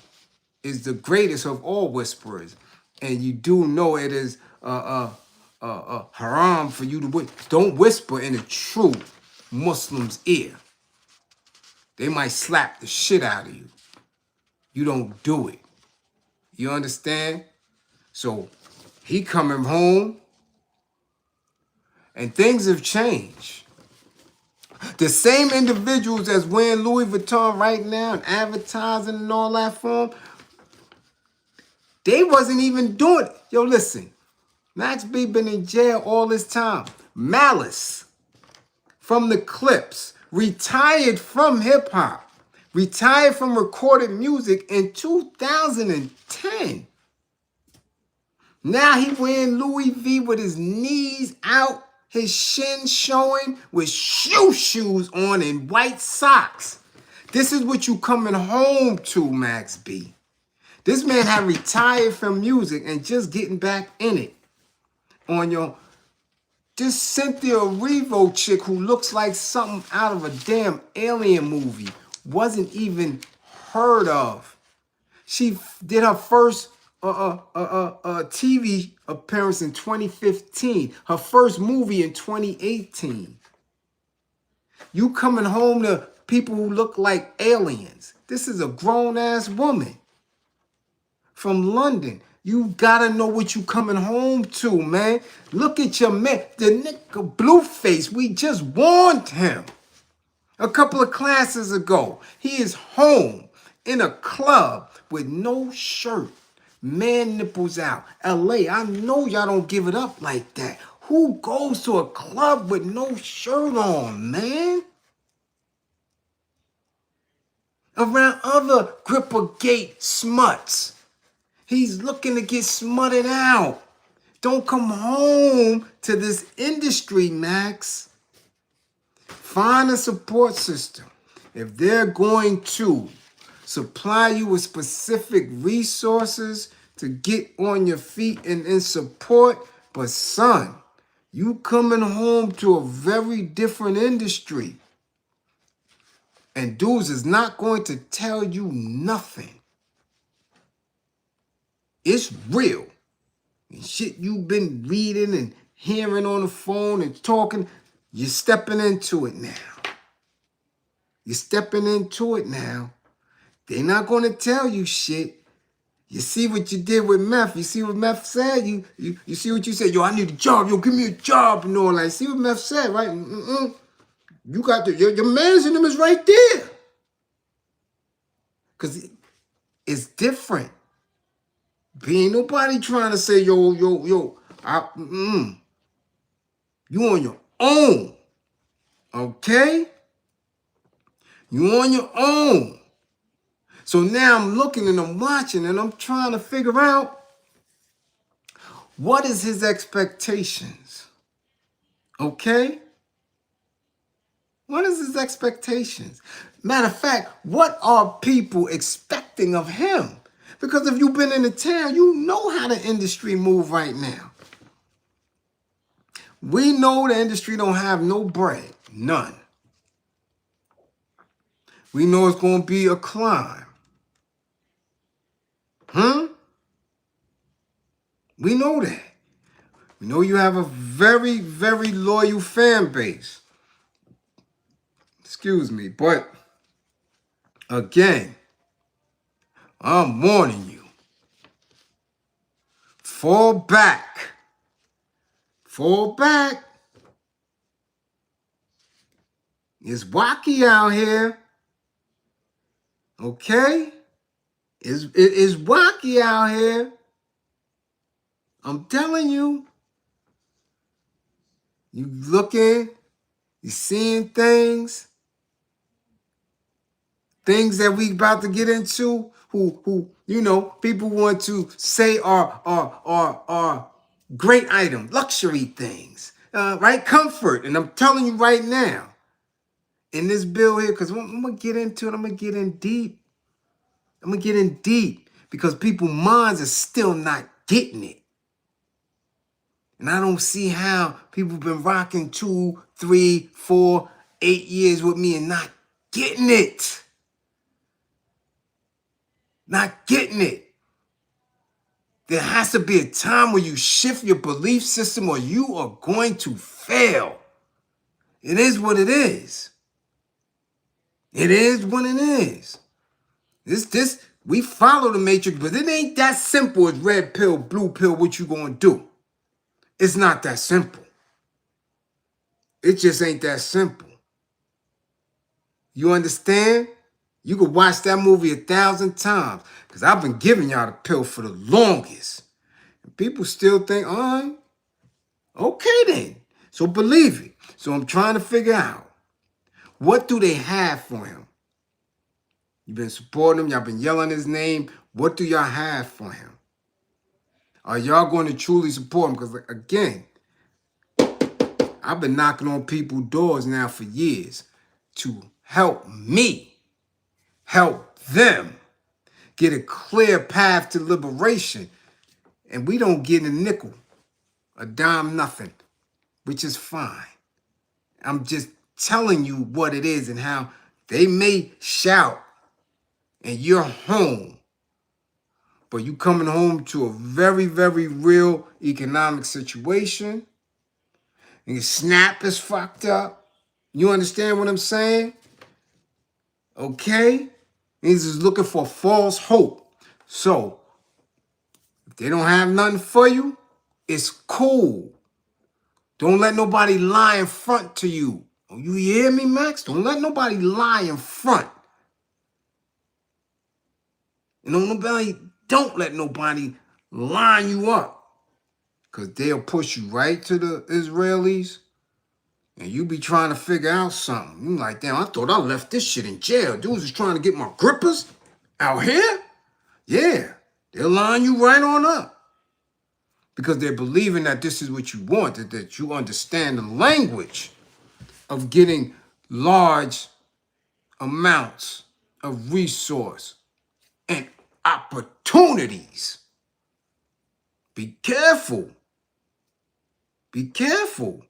A: is the greatest of all whisperers. And you do know it is haram for you to whisper. Don't whisper in a true Muslim's ear. They might slap the shit out of you. You don't do it. You understand? So he coming home and things have changed. The same individuals that's wearing Louis Vuitton right now and advertising and all that for them, they wasn't even doing it. Yo, listen, Max B been in jail all this time. Malice from the Clips, retired from hip hop, retired from recorded music in 2010. Now he wearing Louis V with his knees out, his shin showing, with shoes on and white socks. This is what you coming home to, Max B. This man had retired from music and just getting back in it. On this Cynthia Erivo chick who looks like something out of a damn alien movie, wasn't even heard of. She did her first TV appearance in 2015. Her first movie in 2018. You coming home to people who look like aliens. This is a grown-ass woman from London. You gotta know what you coming home to, man. Look at your man. The nigga Blueface, we just warned him a couple of classes ago. He is home in a club with no shirt. Man nipples out. LA, I know y'all don't give it up like that. Who goes to a club with no shirt on, man? Around other Grippergate smuts. He's looking to get smutted out. Don't come home to this industry, Max. Find a support system. If they're going to supply you with specific resources to get on your feet and in support, but son, you coming home to a very different industry. And dudes is not going to tell you nothing. It's real. And shit you've been reading and hearing on the phone and talking, you're stepping into it now. You're stepping into it now. They're not going to tell you shit. You see what you did with Meth. You see what Meth said. You see what you said. Yo, I need a job. Yo, give me a job and all that. See what Meth said, right? You got your mans in them is right there. Because it's different. Ain't nobody trying to say, yo, you on your own. Okay? You on your own. So now I'm looking and I'm watching and I'm trying to figure out what is his expectations. Okay? What is his expectations? Matter of fact, what are people expecting of him? Because if you've been in the town, you know how the industry move right now. We know the industry don't have no bread. None. We know it's going to be a climb. We know that. We know you have a very, very loyal fan base. Excuse me, but again, I'm warning you. Fall back. Fall back. It's wacky out here. Okay? It is wacky out here. I'm telling you. You looking, you seeing things that we about to get into, who you know, people want to say are great item, luxury things, right? Comfort. And I'm telling you right now, in this bill here, because I'm gonna get into it, I'm gonna get in deep. I'm gonna get in deep because people's minds are still not getting it. And I don't see how people been rocking 2, 3, 4, 8 years with me and not getting it. Not getting it. There has to be a time where you shift your belief system or you are going to fail. It is what it is. It is what it is. We follow the matrix, but it ain't that simple as red pill, blue pill, what you gonna do. It's not that simple. It just ain't that simple. You understand? You could watch that movie 1,000 times because I've been giving y'all the pill for the longest. And people still think, all right, okay then. So believe it. So I'm trying to figure out, what do they have for him? You've been supporting him. Y'all been yelling his name. What do y'all have for him? Are y'all going to truly support him? Because again, I've been knocking on people's doors now for years to help me, help them get a clear path to liberation. And we don't get a nickel, a dime, nothing, which is fine. I'm just telling you what it is and how they may shout and you're home, but you coming home to a very, very real economic situation. And your SNAP is fucked up. You understand what I'm saying? Okay? He's just looking for false hope. So, if they don't have nothing for you, it's cool. Don't let nobody lie in front to you. Oh, you hear me, Max? Don't let nobody lie in front. And don't let nobody line you up. Because they'll push you right to the Israelis. And you be trying to figure out something. You like, damn, I thought I left this shit in jail. Dudes is trying to get my grippers out here? Yeah. They'll line you right on up. Because they're believing that this is what you want, that you understand the language of getting large amounts of resource and opportunities. Be careful. Be careful.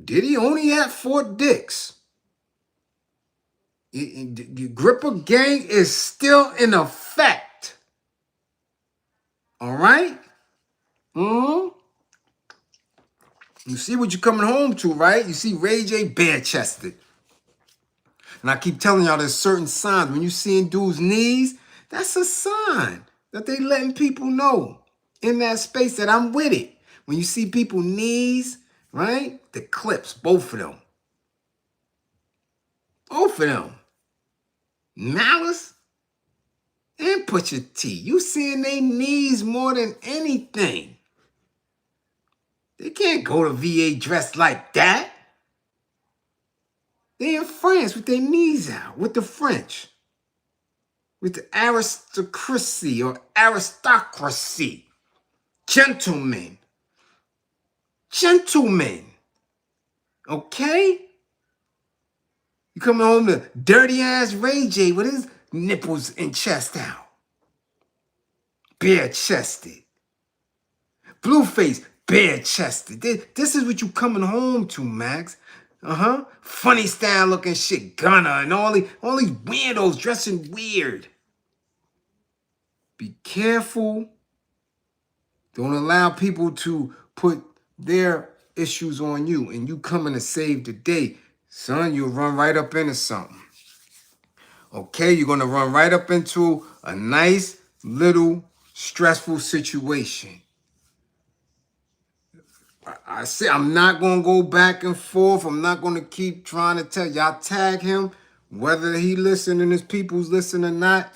A: Diddy only at Fort Dix. The Gripper gang is still in effect. All right? You see what you're coming home to, right? You see Ray J bare-chested. And I keep telling y'all there's certain signs. When you seeing dudes' knees, that's a sign that they letting people know in that space that I'm with it. When you see people knees, right? The clips, both of them. Both of them. Malice and Pusha T. You seeing they knees more than anything. They can't go to VA dressed like that. They in France with their knees out, with the French. With the aristocracy or aristocracy. Gentlemen. Gentlemen. Okay? You coming home to dirty ass Ray J with his nipples and chest out. Bare chested. Blueface, bare chested. This is what you coming home to, Max. Funny style looking shit, Gunna, and all these weirdos dressing weird. Be careful. Don't allow people to put their issues on you and you coming to save the day. Son, you'll run right up into something. Okay, you're going to run right up into a nice little stressful situation. I say I'm not going to go back and forth. I'm not going to keep trying to tell y'all. Tag him, whether he listen and his people's listen or not.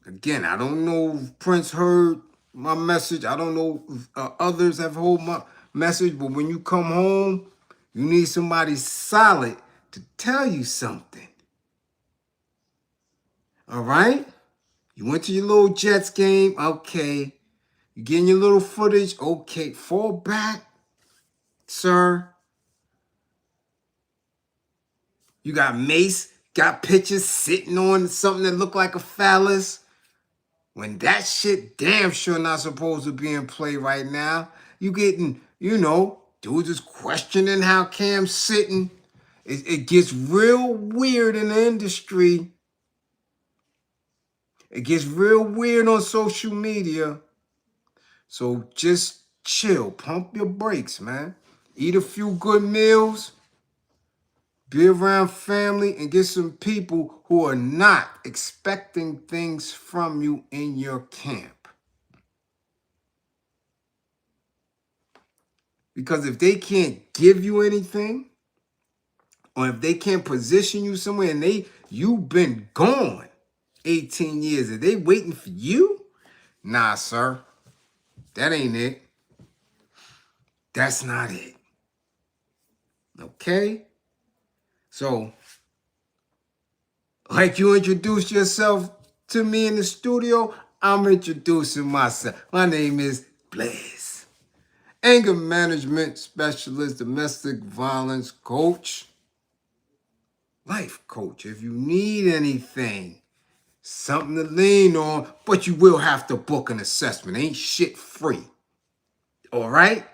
A: Again, I don't know if Prince heard my message. I don't know if others have heard my message. But when you come home, you need somebody solid to tell you something. All right? You went to your little Jets game. Okay. You getting your little footage. Okay. Fall back, sir. You got Mace, got pictures sitting on something that looked like a phallus. When that shit damn sure not supposed to be in play right now. You getting, dudes is questioning how Cam's sitting. It gets real weird in the industry. It gets real weird on social media. So just chill. Pump your brakes, man. Eat a few good meals. Be around family and get some people who are not expecting things from you in your camp. Because if they can't give you anything, or if they can't position you somewhere and you've been gone 18 years, are they waiting for you? Nah, sir. That ain't it. That's not it. Okay? So, like you introduced yourself to me in the studio, I'm introducing myself. My name is Bliz. Anger management specialist, domestic violence coach, life coach. If you need anything, something to lean on, but you will have to book an assessment. Ain't shit free. All right?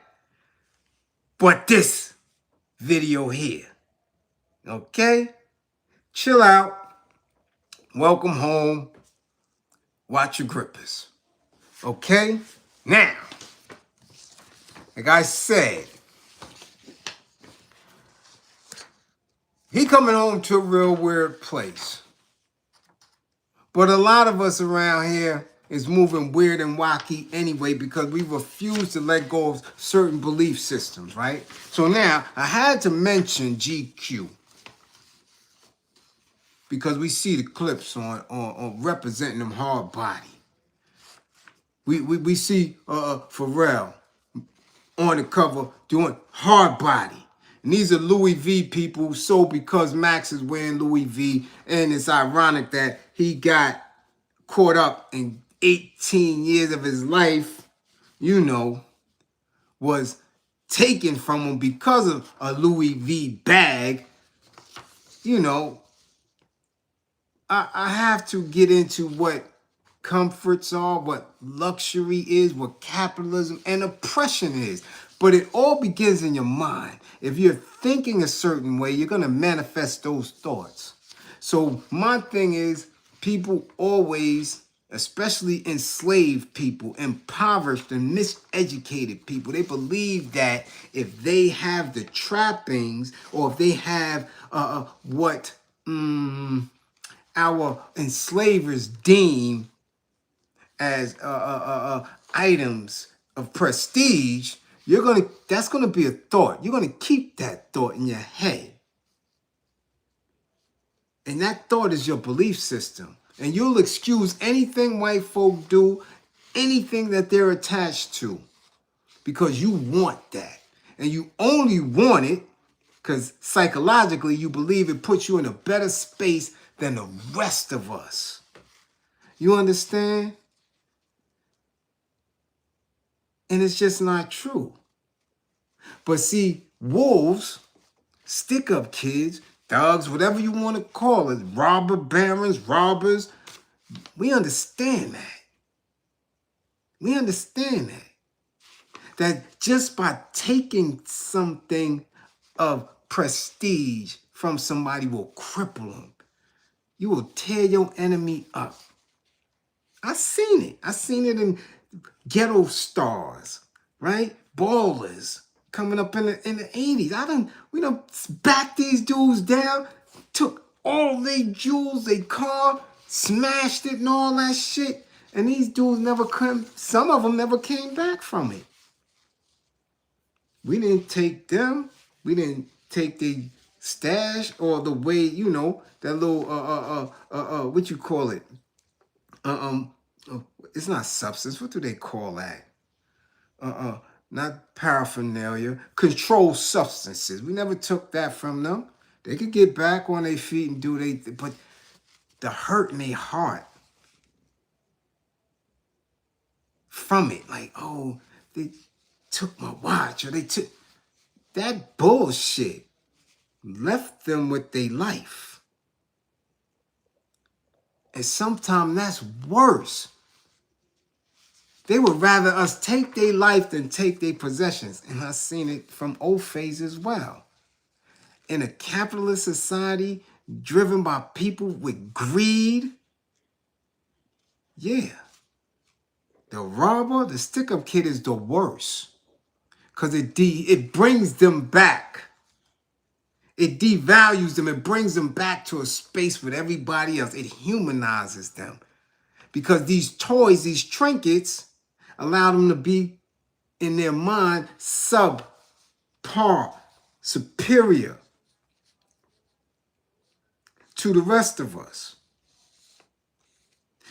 A: But this video here, okay? Chill out. Welcome home. Watch your grippers. Okay? Now, like I said, he coming home to a real weird place. But a lot of us around here is moving weird and wacky anyway because we refuse to let go of certain belief systems, right? So now, I had to mention GQ because we see the clips on representing them hard body. We see Pharrell on the cover doing hard body. And these are Louis V people, so because Max is wearing Louis V, and it's ironic that he got caught up in 18 years of his life, was taken from him because of a Louis V bag. I have to get into what comforts are, what luxury is, what capitalism and oppression is. But it all begins in your mind. If you're thinking a certain way, you're going to manifest those thoughts. So my thing is, people always, especially enslaved people, impoverished and miseducated people, they believe that if they have the trappings or if they have what our enslavers deem as items of prestige, that's gonna be a thought. You're gonna keep that thought in your head. And that thought is your belief system. And you'll excuse anything white folk do, anything that they're attached to, because you want that. And you only want it because psychologically you believe it puts you in a better space than the rest of us. You understand? And it's just not true. But see, wolves, stick-up kids, thugs, whatever you want to call it, robber barons, robbers, we understand that. We understand that. That just by taking something of prestige from somebody will cripple them. You will tear your enemy up. I seen it. I seen it in ghetto stars, right? Ballers coming up in the 80s. We done backed these dudes down, took all their jewels, their car, smashed it and all that shit. And these dudes some of them never came back from it. We didn't take them. We didn't take the stash or the way, you know, that little, what you call it? It's not substance. What do they call that? Not paraphernalia. Controlled substances. We never took that from them. They could get back on their feet and do but the hurt in their heart from it, like, oh, they took my watch, or they took that bullshit, left them with their life. And sometimes that's worse. They would rather us take their life than take their possessions. And I've seen it from O-Phase as well. In a capitalist society driven by people with greed, yeah, the robber, the stick-up kid is the worst. Because it brings them back. It devalues them. It brings them back to a space with everybody else. It humanizes them. Because these toys, these trinkets, allow them to be, in their mind, subpar, superior to the rest of us.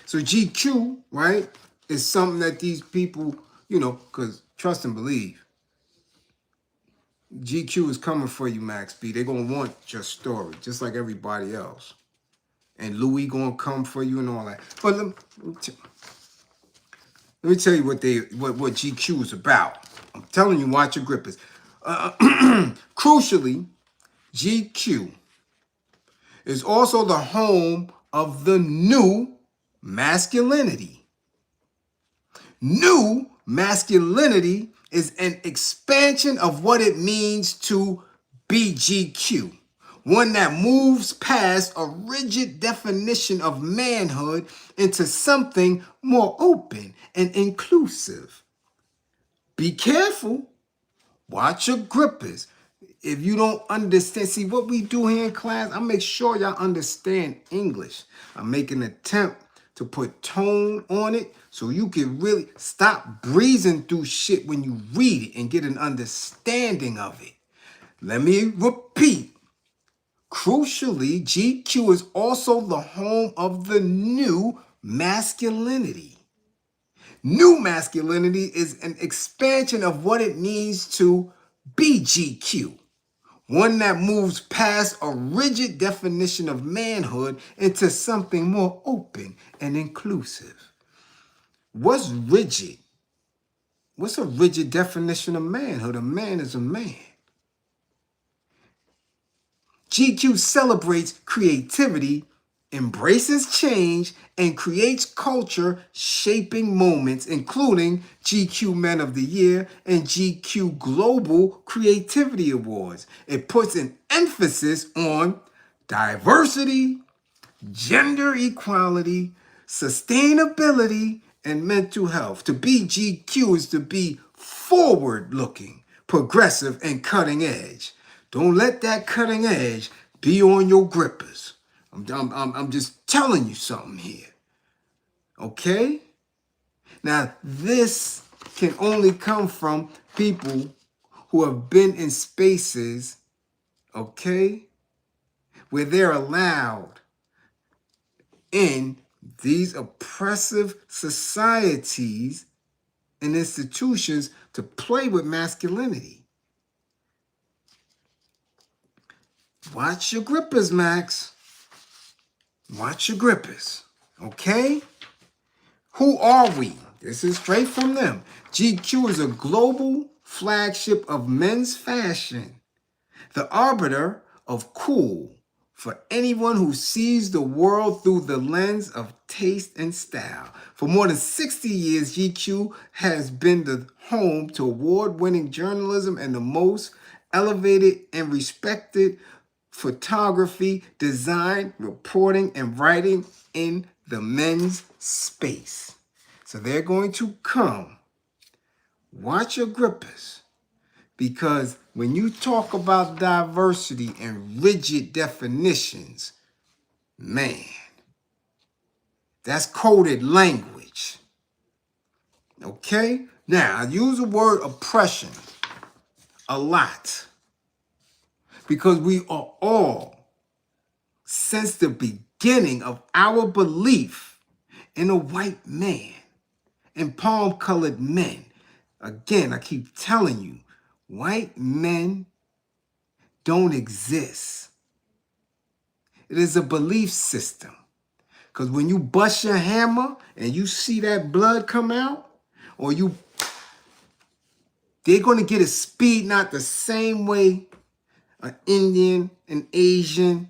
A: So GQ, right, is something that these people, you know, because trust and believe, GQ is coming for you, Max B. They're going to want your story, just like everybody else. And Louis going to come for you and all that. But let me tell you what GQ is about. I'm telling you, watch your grippers. Crucially, GQ is also the home of the new masculinity. New masculinity is an expansion of what it means to be GQ. One that moves past a rigid definition of manhood into something more open and inclusive. Be careful. Watch your grippers. If you don't understand, see what we do here in class, I make sure y'all understand English. I make an attempt to put tone on it so you can really stop breezing through shit when you read it and get an understanding of it. Let me repeat. Crucially, GQ is also the home of the new masculinity. New masculinity is an expansion of what it means to be GQ. One that moves past a rigid definition of manhood into something more open and inclusive. What's rigid? What's a rigid definition of manhood? A man is a man. GQ celebrates creativity, embraces change, and creates culture shaping moments, including GQ Men of the Year and GQ Global Creativity Awards. It puts an emphasis on diversity, gender equality, sustainability, and mental health. To be GQ is to be forward-looking, progressive, and cutting edge. Don't let that cutting edge be on your grippers. I'm just telling you something here. Okay? Now, this can only come from people who have been in spaces, okay, where they're allowed in these oppressive societies and institutions to play with masculinity. Watch your grippers, Max. Watch your grippers. Okay? Who are we? This is straight from them. GQ is a global flagship of men's fashion, the arbiter of cool for anyone who sees the world through the lens of taste and style. For more than 60 years, GQ has been the home to award-winning journalism and the most elevated and respected photography, design, reporting, and writing in the men's space. So they're going to come. Watch your grippers. Because when you talk about diversity and rigid definitions, man, that's coded language. Okay? Now, I use the word oppression a lot because we are all, since the beginning of our belief in a white man and palm-colored men, again, I keep telling you, white men don't exist. It is a belief system. Because when you bust your hammer and you see that blood come out, or they're going to get a speed knot the same way an Indian, an Asian,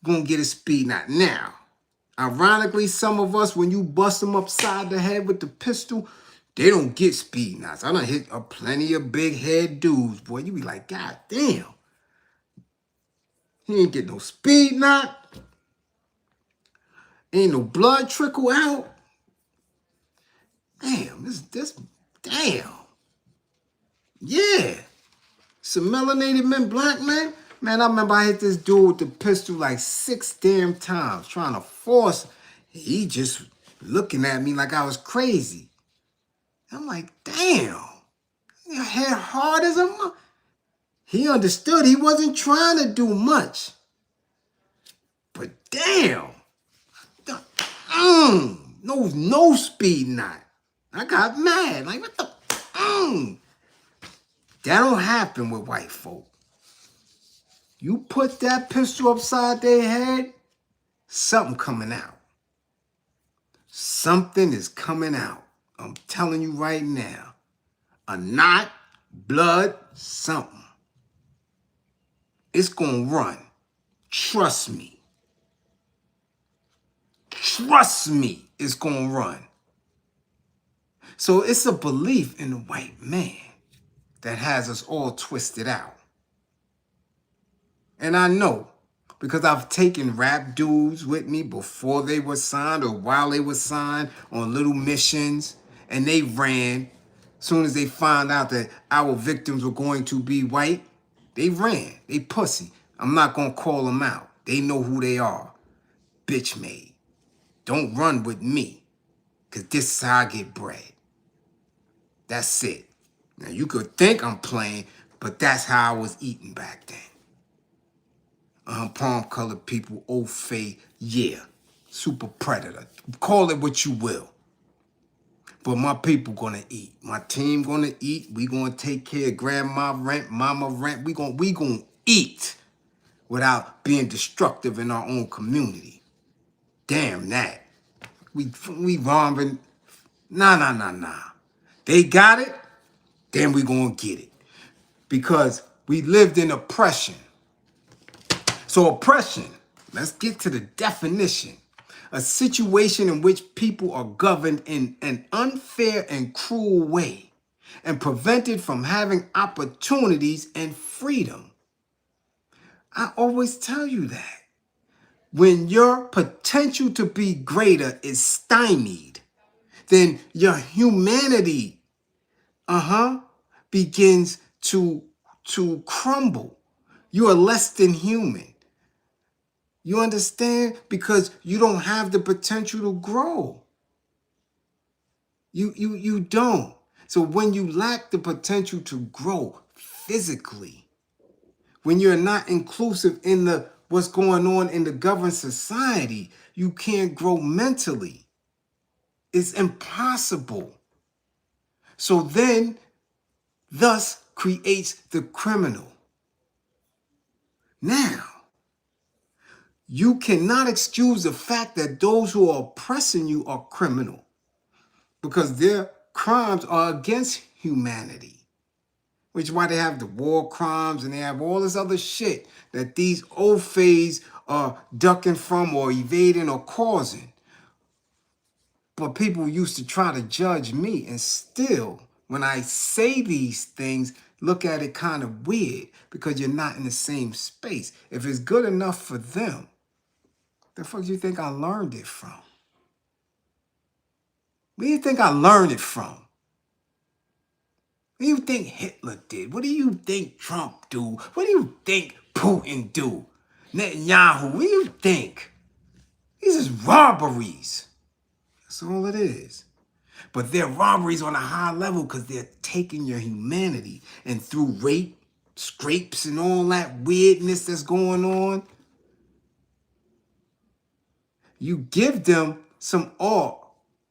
A: going to get a speed knot. Now, ironically, some of us, when you bust them upside the head with the pistol, they don't get speed knots. I done hit plenty of big head dudes, boy. You be like, God damn. He ain't get no speed knot. Ain't no blood trickle out. Damn, damn. Yeah. Some melanated men, black men. Man, I remember I hit this dude with the pistol like 6 damn times, trying to force. He just looking at me like I was crazy. I'm like, damn. Your head hard as a mother. He understood he wasn't trying to do much. But damn. No speed knot. I got mad. Like, what the? That don't happen with white folk. You put that pistol upside their head, something coming out. Something is coming out. I'm telling you right now. A knot, blood, something. It's gonna run. Trust me. Trust me, it's gonna run. So it's a belief in the white man that has us all twisted out. And I know, because I've taken rap dudes with me before they were signed or while they were signed on little missions, and they ran. Soon as they found out that our victims were going to be white, they ran. They pussy. I'm not going to call them out. They know who they are. Bitch made. Don't run with me, because this is how I get bread. That's it. Now, you could think I'm playing, but that's how I was eating back then. Palm-colored people, au fait, yeah. Super predator. Call it what you will. But my people gonna eat. My team gonna eat. We gonna take care of grandma rent, mama rent. We gonna eat without being destructive in our own community. Damn that. We robbing. Nah. They got it, then we gonna get it. Because we lived in oppression. So oppression, let's get to the definition. A situation in which people are governed in an unfair and cruel way and prevented from having opportunities and freedom. I always tell you that. When your potential to be greater is stymied, then your humanity, begins to crumble. You are less than human. You understand? Because you don't have the potential to grow. You don't. So when you lack the potential to grow physically, when you're not inclusive in what's going on in the governed society, you can't grow mentally. It's impossible. So then, thus creates the criminal. Now, you cannot excuse the fact that those who are oppressing you are criminal because their crimes are against humanity, which is why they have the war crimes and they have all this other shit that these old fays are ducking from or evading or causing. But people used to try to judge me, and still, when I say these things, look at it kind of weird because you're not in the same space. If it's good enough for them, the fuck do you think I learned it from? Where do you think I learned it from? What do you think Hitler did? What do you think Trump do? What do you think Putin do? Netanyahu, what do you think? These is robberies. That's all it is. But they're robberies on a high level because they're taking your humanity. And through rape, scrapes, and all that weirdness that's going on, you give them some awe.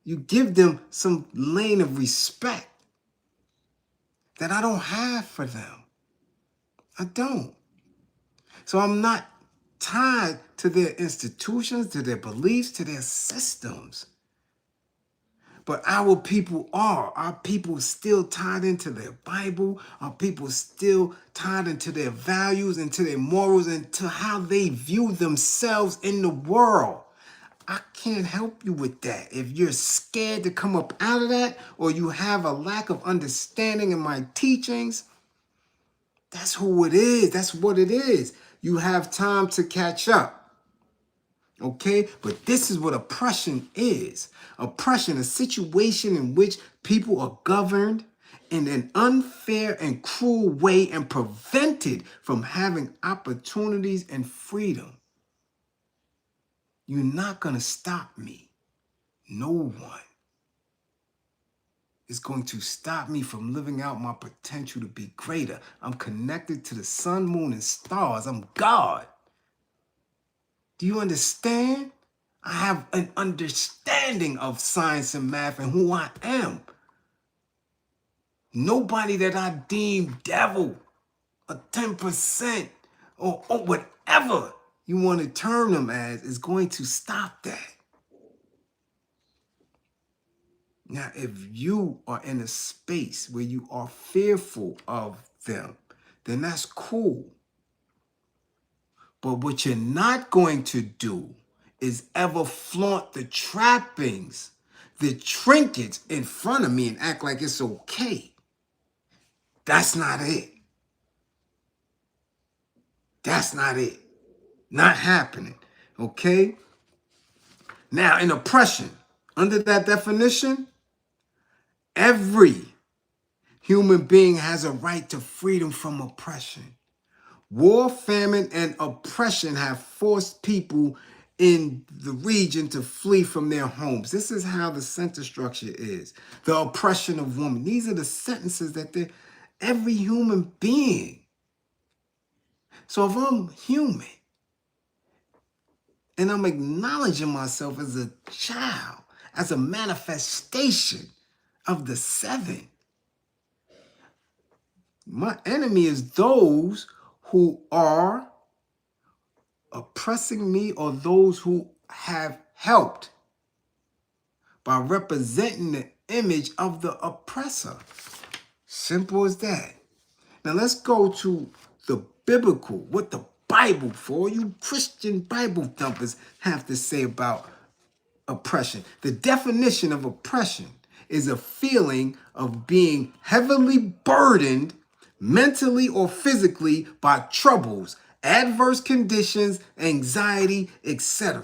A: You give them some lane of respect that I don't have for them. I don't. So I'm not tied to their institutions, to their beliefs, to their systems. But our people are. Our people still tied into their Bible. Our people still tied into their values, into their morals, and to how they view themselves in the world. I can't help you with that. If you're scared to come up out of that, or you have a lack of understanding in my teachings, that's who it is. That's what it is. You have time to catch up. Okay? But this is what oppression is. Oppression, a situation in which people are governed in an unfair and cruel way and prevented from having opportunities and freedom. You're not going to stop me. No one is going to stop me from living out my potential to be greater. I'm connected to the sun, moon, and stars. I'm God. Do you understand? I have an understanding of science and math and who I am. Nobody that I deem devil, a 10%, or whatever you want to term them as is going to stop that. Now, if you are in a space where you are fearful of them, then that's cool. But what you're not going to do is ever flaunt the trappings, the trinkets in front of me and act like it's okay. That's not it. That's not it. Not happening. Okay? Now, in oppression, under that definition, every human being has a right to freedom from oppression. War, famine, and oppression have forced people in the region to flee from their homes. This is how the sentence structure is. The oppression of women. These are the sentences that every human being. So if I'm human and I'm acknowledging myself as a child, as a manifestation of the seven, my enemy is those who are oppressing me or those who have helped by representing the image of the oppressor. Simple as that. Now let's go to the biblical, what the Bible, for all you Christian Bible thumpers, have to say about oppression. The definition of oppression is a feeling of being heavily burdened mentally or physically by troubles, adverse conditions, anxiety, etc.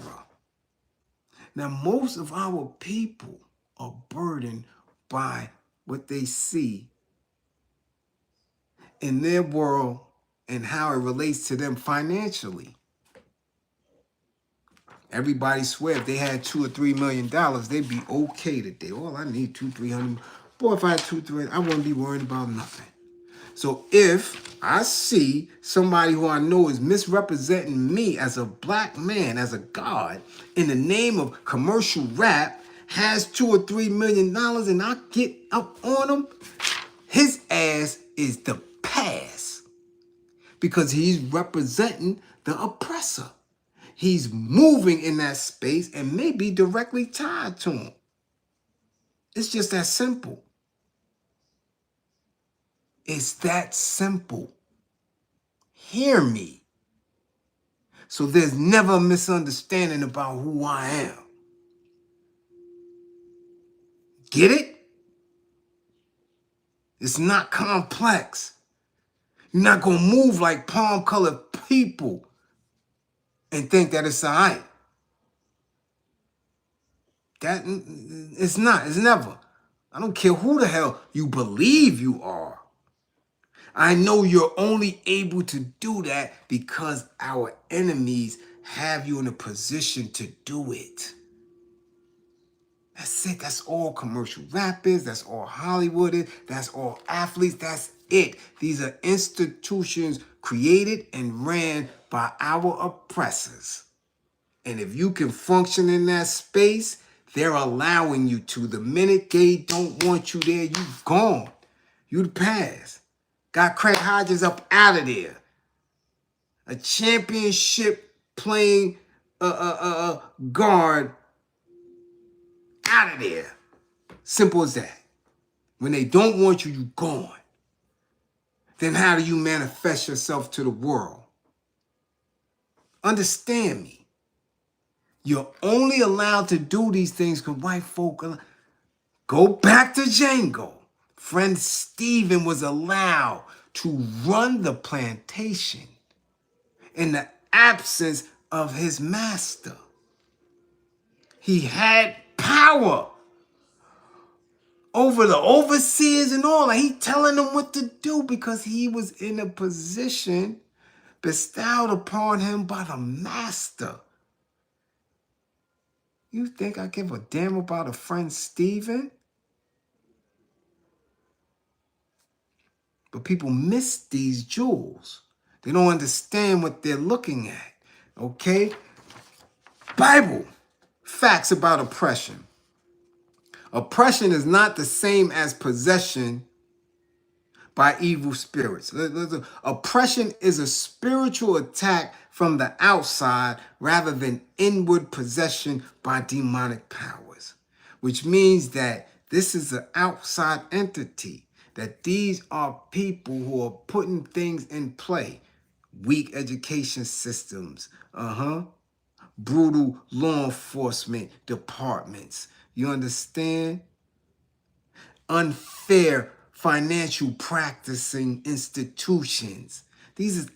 A: Now, most of our people are burdened by what they see in their world and how it relates to them financially. Everybody swear if they had $2 or $3 million, they'd be okay today. All I need $200, $300. Boy, if I had $200, $300, I wouldn't be worried about nothing. So if I see somebody who I know is misrepresenting me as a black man, as a god, in the name of commercial rap, has $2 or $3 million, and I get up on him, his ass is the pass because he's representing the oppressor. He's moving in that space and may be directly tied to him. It's just that simple. It's that simple. Hear me. So there's never a misunderstanding about who I am. Get it? It's not complex. You're not going to move like palm-colored people and think that it's all right. That it's not. It's never. I don't care who the hell you believe you are. I know you're only able to do that because our enemies have you in a position to do it. That's it. That's all commercial rap is. That's all Hollywood is. That's all athletes. That's it. These are institutions created and ran by our oppressors. And if you can function in that space, they're allowing you to. The minute they don't want you there, you gone. You the past. Got Craig Hodges up out of there. A championship playing guard out of there. Simple as that. When they don't want you, you gone. Then how do you manifest yourself to the world? Understand me. You're only allowed to do these things because white folk go back to Django. Friend Stephen was allowed to run the plantation in the absence of his master. He had power over the overseers and all that. He telling them what to do because he was in a position bestowed upon him by the master. You think I give a damn about a friend Stephen? But people miss these jewels. They don't understand what they're looking at. Okay? Bible. Facts about oppression. Oppression is not the same as possession by evil spirits. Oppression is a spiritual attack from the outside rather than inward possession by demonic powers, which means that this is an outside entity, that these are people who are putting things in play. Weak education systems, brutal law enforcement departments. You understand? Unfair financial practicing institutions. This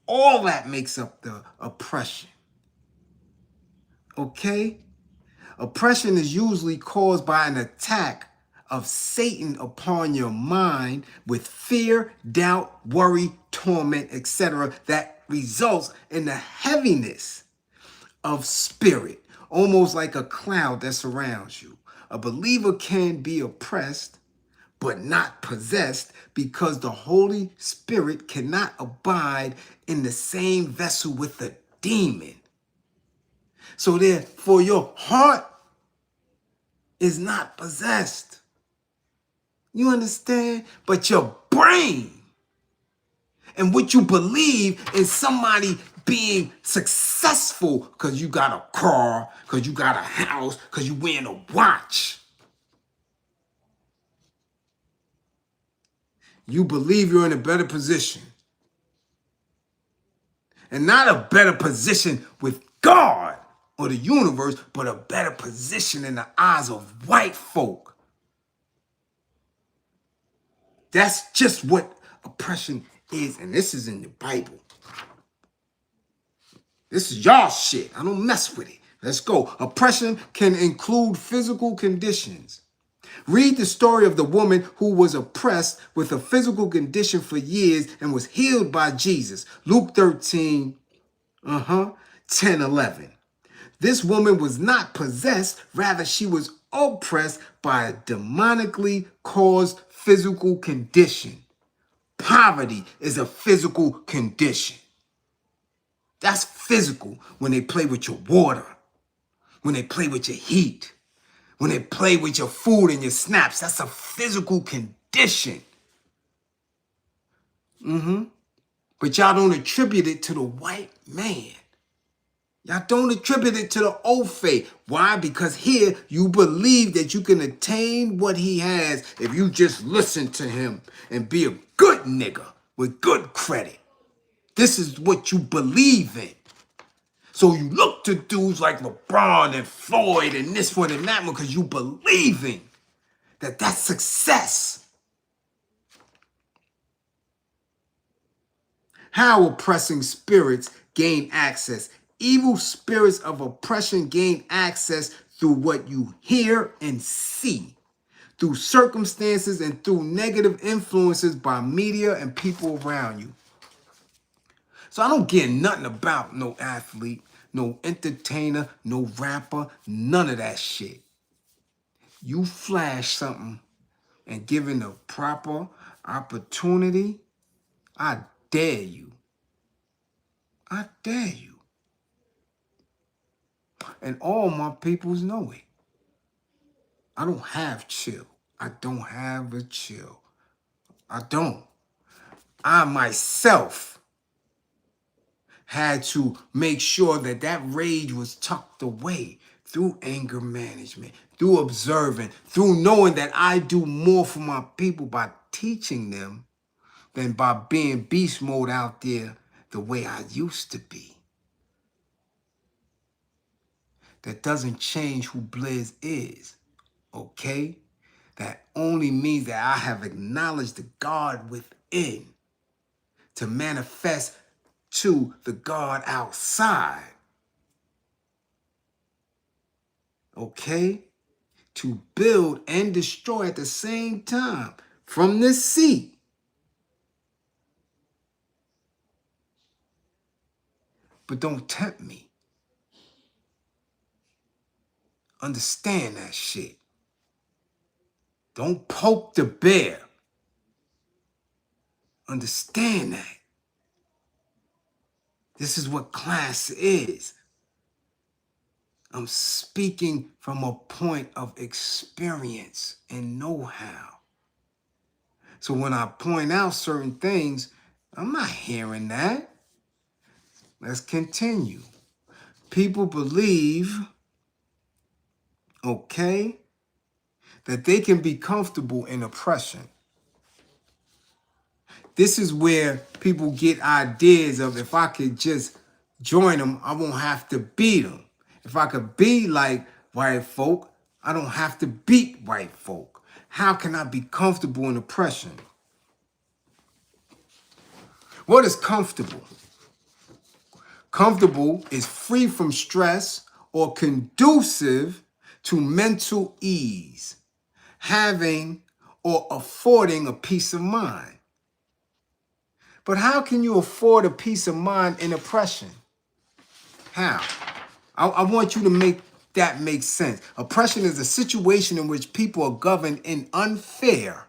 A: all that makes up the oppression. Okay? Oppression is usually caused by an attack of Satan upon your mind with fear, doubt, worry, torment, etc. that results in the heaviness of spirit, almost like a cloud that surrounds you. A believer can be oppressed but not possessed because the Holy Spirit cannot abide in the same vessel with the demon. So therefore, your heart is not possessed. You understand? But your brain and what you believe in somebody being successful because you got a car, because you got a house, because you wearing a watch. You believe you're in a better position. And not a better position with God or the universe, but a better position in the eyes of white folk. That's just what oppression is. And this is in the Bible. This is y'all shit. I don't mess with it. Let's go. Oppression can include physical conditions. Read the story of the woman who was oppressed with a physical condition for years and was healed by Jesus. Luke 13, 10, 11. This woman was not possessed. Rather, she was oppressed by a demonically caused physical condition. Poverty is a physical condition. That's physical when they play with your water, when they play with your heat, when they play with your food and your snaps. That's a physical condition. But y'all don't attribute it to the white man. Y'all don't attribute it to the old faith. Why? Because here you believe that you can attain what he has if you just listen to him and be a good nigga with good credit. This is what you believe in. So you look to dudes like LeBron and Floyd and this one and that one because you believe in that that's success. How oppressing spirits gain access. Evil spirits of oppression gain access through what you hear and see, through circumstances and through negative influences by media and people around you. So I don't get nothing about no athlete, no entertainer, no rapper, none of that shit. You flash something and given the proper opportunity, I dare you. I dare you. And all my peoples know it. I don't have chill. I don't have a chill. I don't. I myself had to make sure that that rage was tucked away through anger management, through observing, through knowing that I do more for my people by teaching them than by being beast mode out there the way I used to be. That doesn't change who Bliz is, okay? That only means that I have acknowledged the God within to manifest to the God outside, okay? To build and destroy at the same time from this seat. But don't tempt me. Understand that shit. Don't poke the bear. Understand that. This is what class is. I'm speaking from a point of experience and know-how. So when I point out certain things, I'm not hearing that. Let's continue. People believe, okay, that they can be comfortable in oppression. This is where people get ideas of if I could just join them, I won't have to beat them. If I could be like white folk, I don't have to beat white folk. How can I be comfortable in oppression? What is comfortable? Comfortable is free from stress or conducive to mental ease, having or affording a peace of mind. But how can you afford a peace of mind in oppression? How? I want you to make that make sense. Oppression is a situation in which people are governed in unfair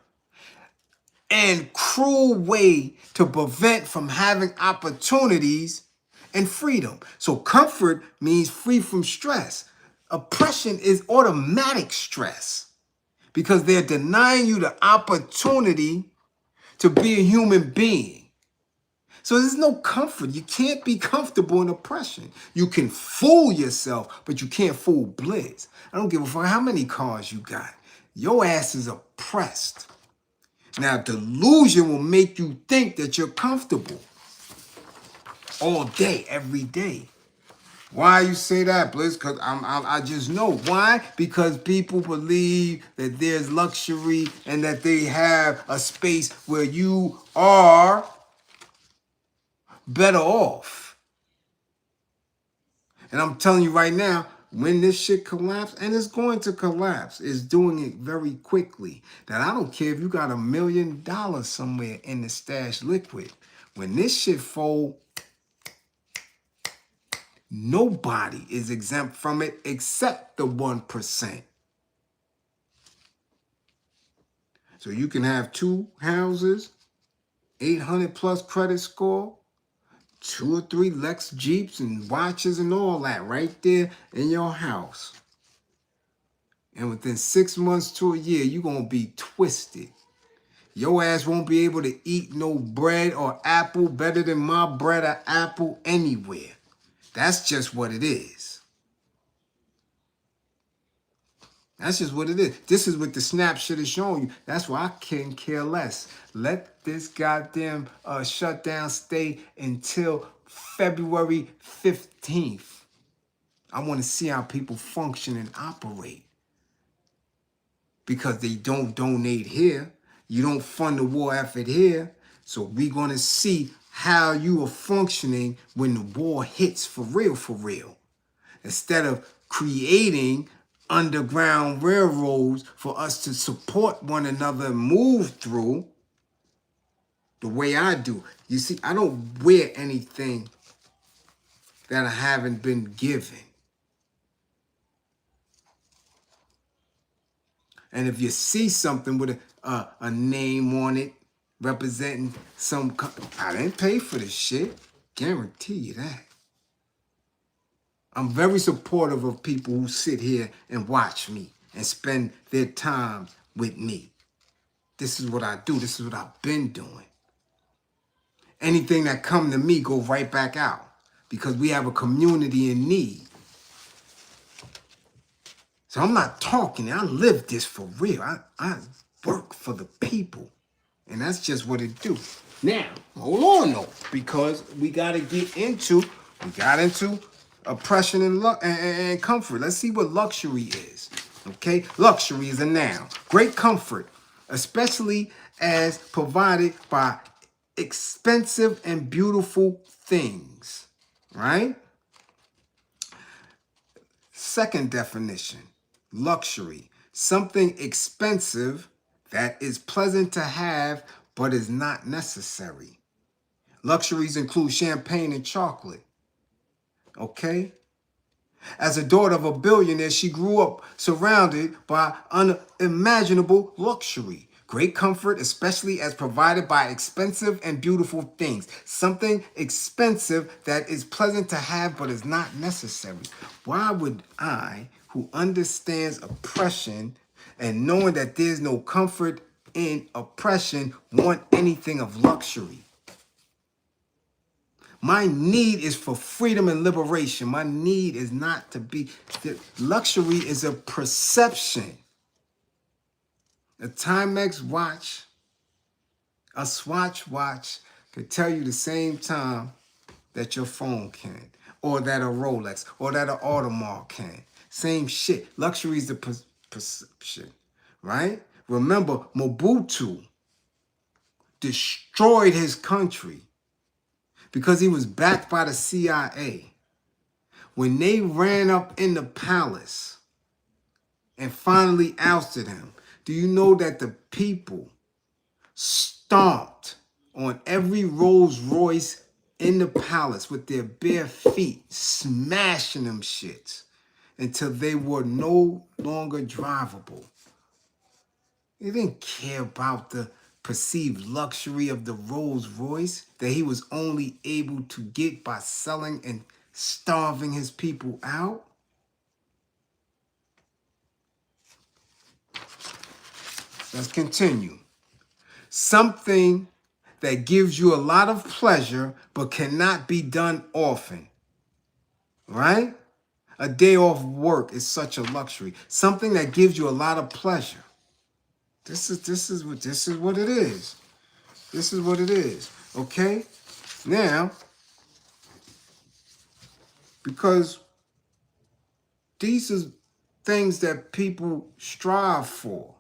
A: and cruel way to prevent from having opportunities and freedom. So comfort means free from stress. Oppression is automatic stress because they're denying you the opportunity to be a human being. So there's no comfort. You can't be comfortable in oppression. You can fool yourself, but you can't fool Bliz. I don't give a fuck how many cars you got. Your ass is oppressed. Now, delusion will make you think that you're comfortable all day, every day. Why you say that, Bliz? Because I just know. Why? Because people believe that there's luxury and that they have a space where you are better off. And I'm telling you right now, when this shit collapses, and it's going to collapse, it's doing it very quickly. That I don't care if you got $1 million somewhere in the stash liquid. When this shit fold, nobody is exempt from it except the 1%. So you can have 2 houses, 800 plus credit score, 2 or 3 Lex Jeeps and watches and all that right there in your house. And within 6 months to a year, you're going to be twisted. Your ass won't be able to eat no bread or apple better than my bread or apple anywhere. That's just what it is. That's just what it is. This is what the snap should have shown you. That's why I can't care less. Let this goddamn shutdown stay until February 15th. I want to see how people function and operate. Because they don't donate here. You don't fund the war effort here. So we're going to see how you are functioning when the war hits for real. Instead of creating underground railroads for us to support one another and move through the way I do. You see, I don't wear anything that I haven't been given. And if you see something with a name on it representing some, I didn't pay for this shit. Guarantee you that. I'm very supportive of people who sit here and watch me and spend their time with me. This is what I do. This is what I've been doing. Anything that come to me go right back out because we have a community in need. So I'm not talking. I live this for real. I work for the people. And that's just what it do. Now, hold on though, because we got into oppression and comfort. Let's see what luxury is. Okay? Luxury is a noun. Great comfort, especially as provided by expensive and beautiful things. Right? Second definition. Luxury, something expensive that is pleasant to have but is not necessary. Luxuries include champagne and chocolate. Okay? As a daughter of a billionaire, she grew up surrounded by unimaginable luxury. Great comfort, especially as provided by expensive and beautiful things. Something expensive that is pleasant to have but is not necessary. Why would I, who understands oppression and knowing that there's no comfort in oppression, want anything of luxury? My need is for freedom and liberation. My need is not to be... Luxury is a perception. A Timex watch, a Swatch watch could tell you the same time that your phone can, or that a Rolex, or that an Audemars can. Same shit. Luxury is the perception, right? Remember, Mobutu destroyed his country because he was backed by the CIA. When they ran up in the palace and finally ousted him, do you know that the people stomped on every Rolls Royce in the palace with their bare feet, smashing them shits until they were no longer drivable? They didn't care about the perceived luxury of the Rolls Royce that he was only able to get by selling and starving his people out. Let's continue. Something that gives you a lot of pleasure but cannot be done often. Right? A day off work is such a luxury. Something that gives you a lot of pleasure. This is what it is. This is what it is. Okay? Now, because these are things that people strive for,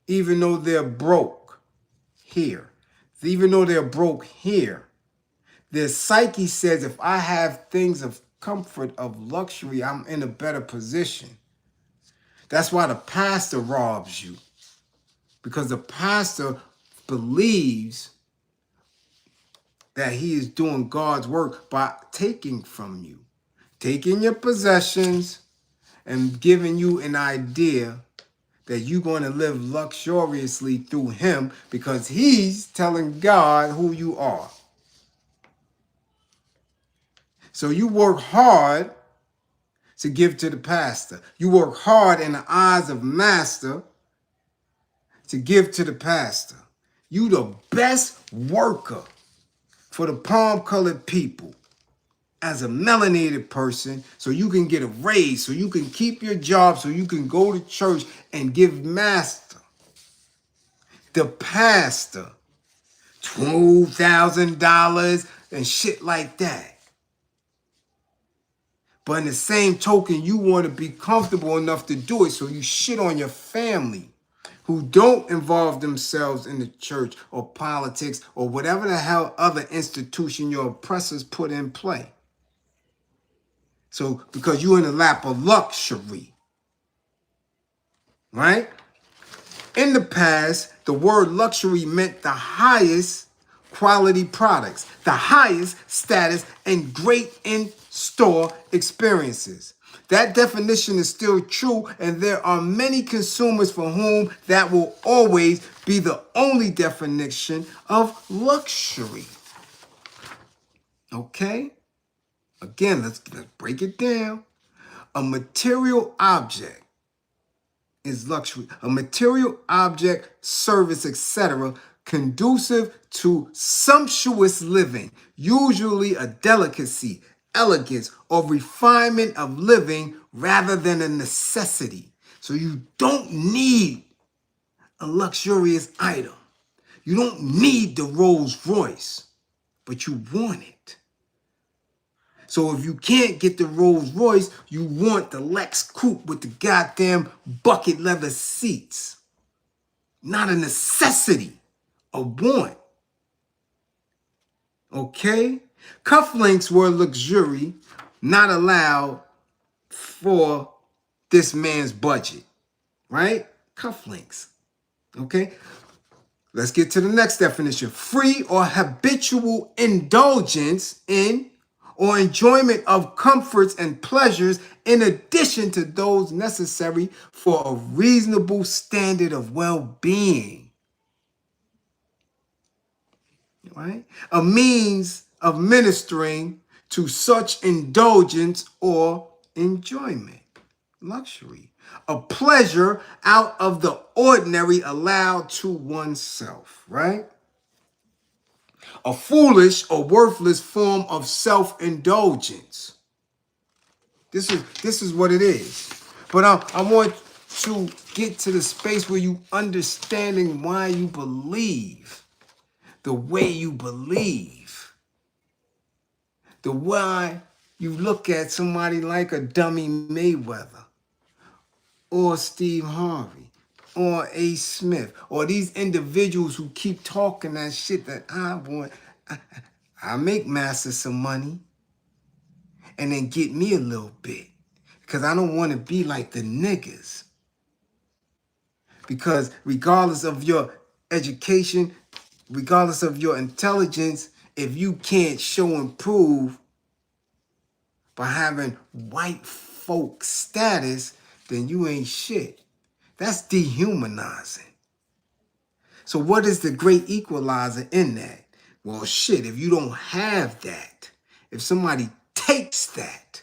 A: even though they're broke here. Even though they're broke here, their psyche says, if I have things of comfort, of luxury, I'm in a better position. That's why the pastor robs you. Because the pastor believes that he is doing God's work by taking from you, taking your possessions and giving you an idea that you're going to live luxuriously through him because he's telling God who you are. So you work hard to give to the pastor. You work hard in the eyes of master to give to the pastor. You the best worker for the palm-colored people as a melanated person, so you can get a raise, so you can keep your job, so you can go to church and give master, the pastor, $12,000 and shit like that. But in the same token, you want to be comfortable enough to do it, so you shit on your family who don't involve themselves in the church or politics or whatever the hell other institution your oppressors put in play. So, because you're in the lap of luxury, right? In the past, the word luxury meant the highest quality products, the highest status, and great in-store experiences. That definition is still true, and there are many consumers for whom that will always be the only definition of luxury. Okay? Again, let's break it down. A material object is luxury. A material object, service, etc., conducive to sumptuous living, usually a delicacy, elegance, or refinement of living rather than a necessity. So you don't need a luxurious item. You don't need the Rolls Royce, but you want it. So if you can't get the Rolls Royce, you want the Lex Coupe with the goddamn bucket leather seats. Not a necessity, a want. Okay? Cufflinks were luxury, not allowed for this man's budget. Right? Cufflinks. Okay? Let's get to the next definition. Free or habitual indulgence in or enjoyment of comforts and pleasures in addition to those necessary for a reasonable standard of well-being. Right? A means of ministering to such indulgence or enjoyment. Luxury. A pleasure out of the ordinary allowed to oneself, right? A foolish or worthless form of self-indulgence. This is what it is. But I want to get to the space where you understanding why you believe the way you believe. The why you look at somebody like a dummy Mayweather or Steve Harvey or A. Smith or these individuals who keep talking that shit that I want. I make master some money and then get me a little bit because I don't want to be like the niggas. Because regardless of your education, regardless of your intelligence, if you can't show and prove by having white folk status, then you ain't shit. That's dehumanizing. So what is the great equalizer in that? Well, shit, if you don't have that, if somebody takes that,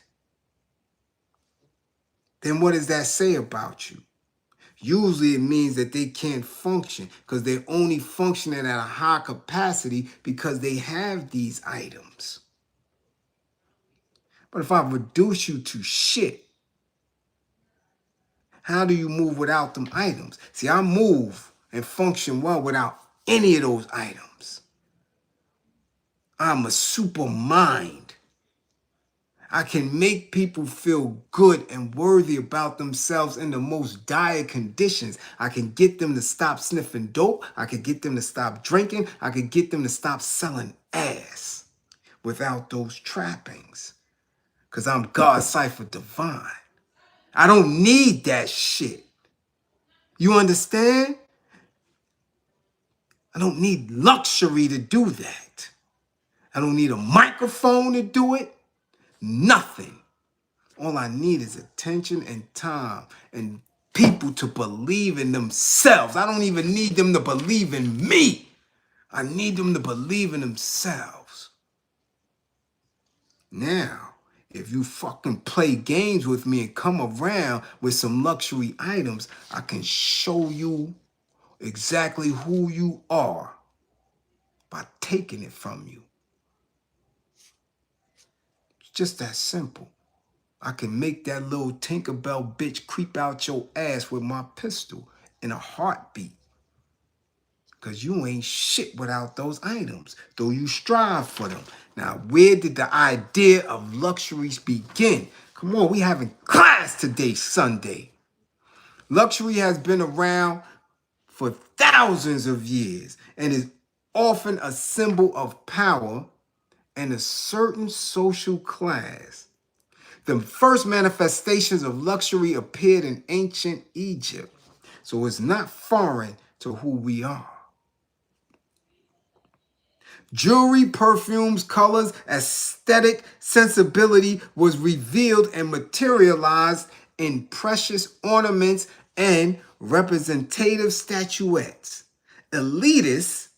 A: then what does that say about you? Usually it means that they can't function because they're only functioning at a high capacity because they have these items. But if I reduce you to shit, how do you move without them items? See, I move and function well without any of those items. I'm a super mind. I can make people feel good and worthy about themselves in the most dire conditions. I can get them to stop sniffing dope. I can get them to stop drinking. I can get them to stop selling ass without those trappings. Because I'm God Cipher Divine. I don't need that shit. You understand? I don't need luxury to do that. I don't need a microphone to do it. Nothing. All I need is attention and time. And people to believe in themselves. I don't even need them to believe in me. I need them to believe in themselves. Now, if you fucking play games with me and come around with some luxury items, I can show you exactly who you are by taking it from you. It's just that simple. I can make that little Tinkerbell bitch creep out your ass with my pistol in a heartbeat. Because you ain't shit without those items, though you strive for them. Now, where did the idea of luxuries begin? Come on, we having class today, Sunday. Luxury has been around for thousands of years and is often a symbol of power and a certain social class. The first manifestations of luxury appeared in ancient Egypt, so it's not foreign to who we are. Jewelry, perfumes, colors, aesthetic sensibility was revealed and materialized in precious ornaments and representative statuettes. Elitist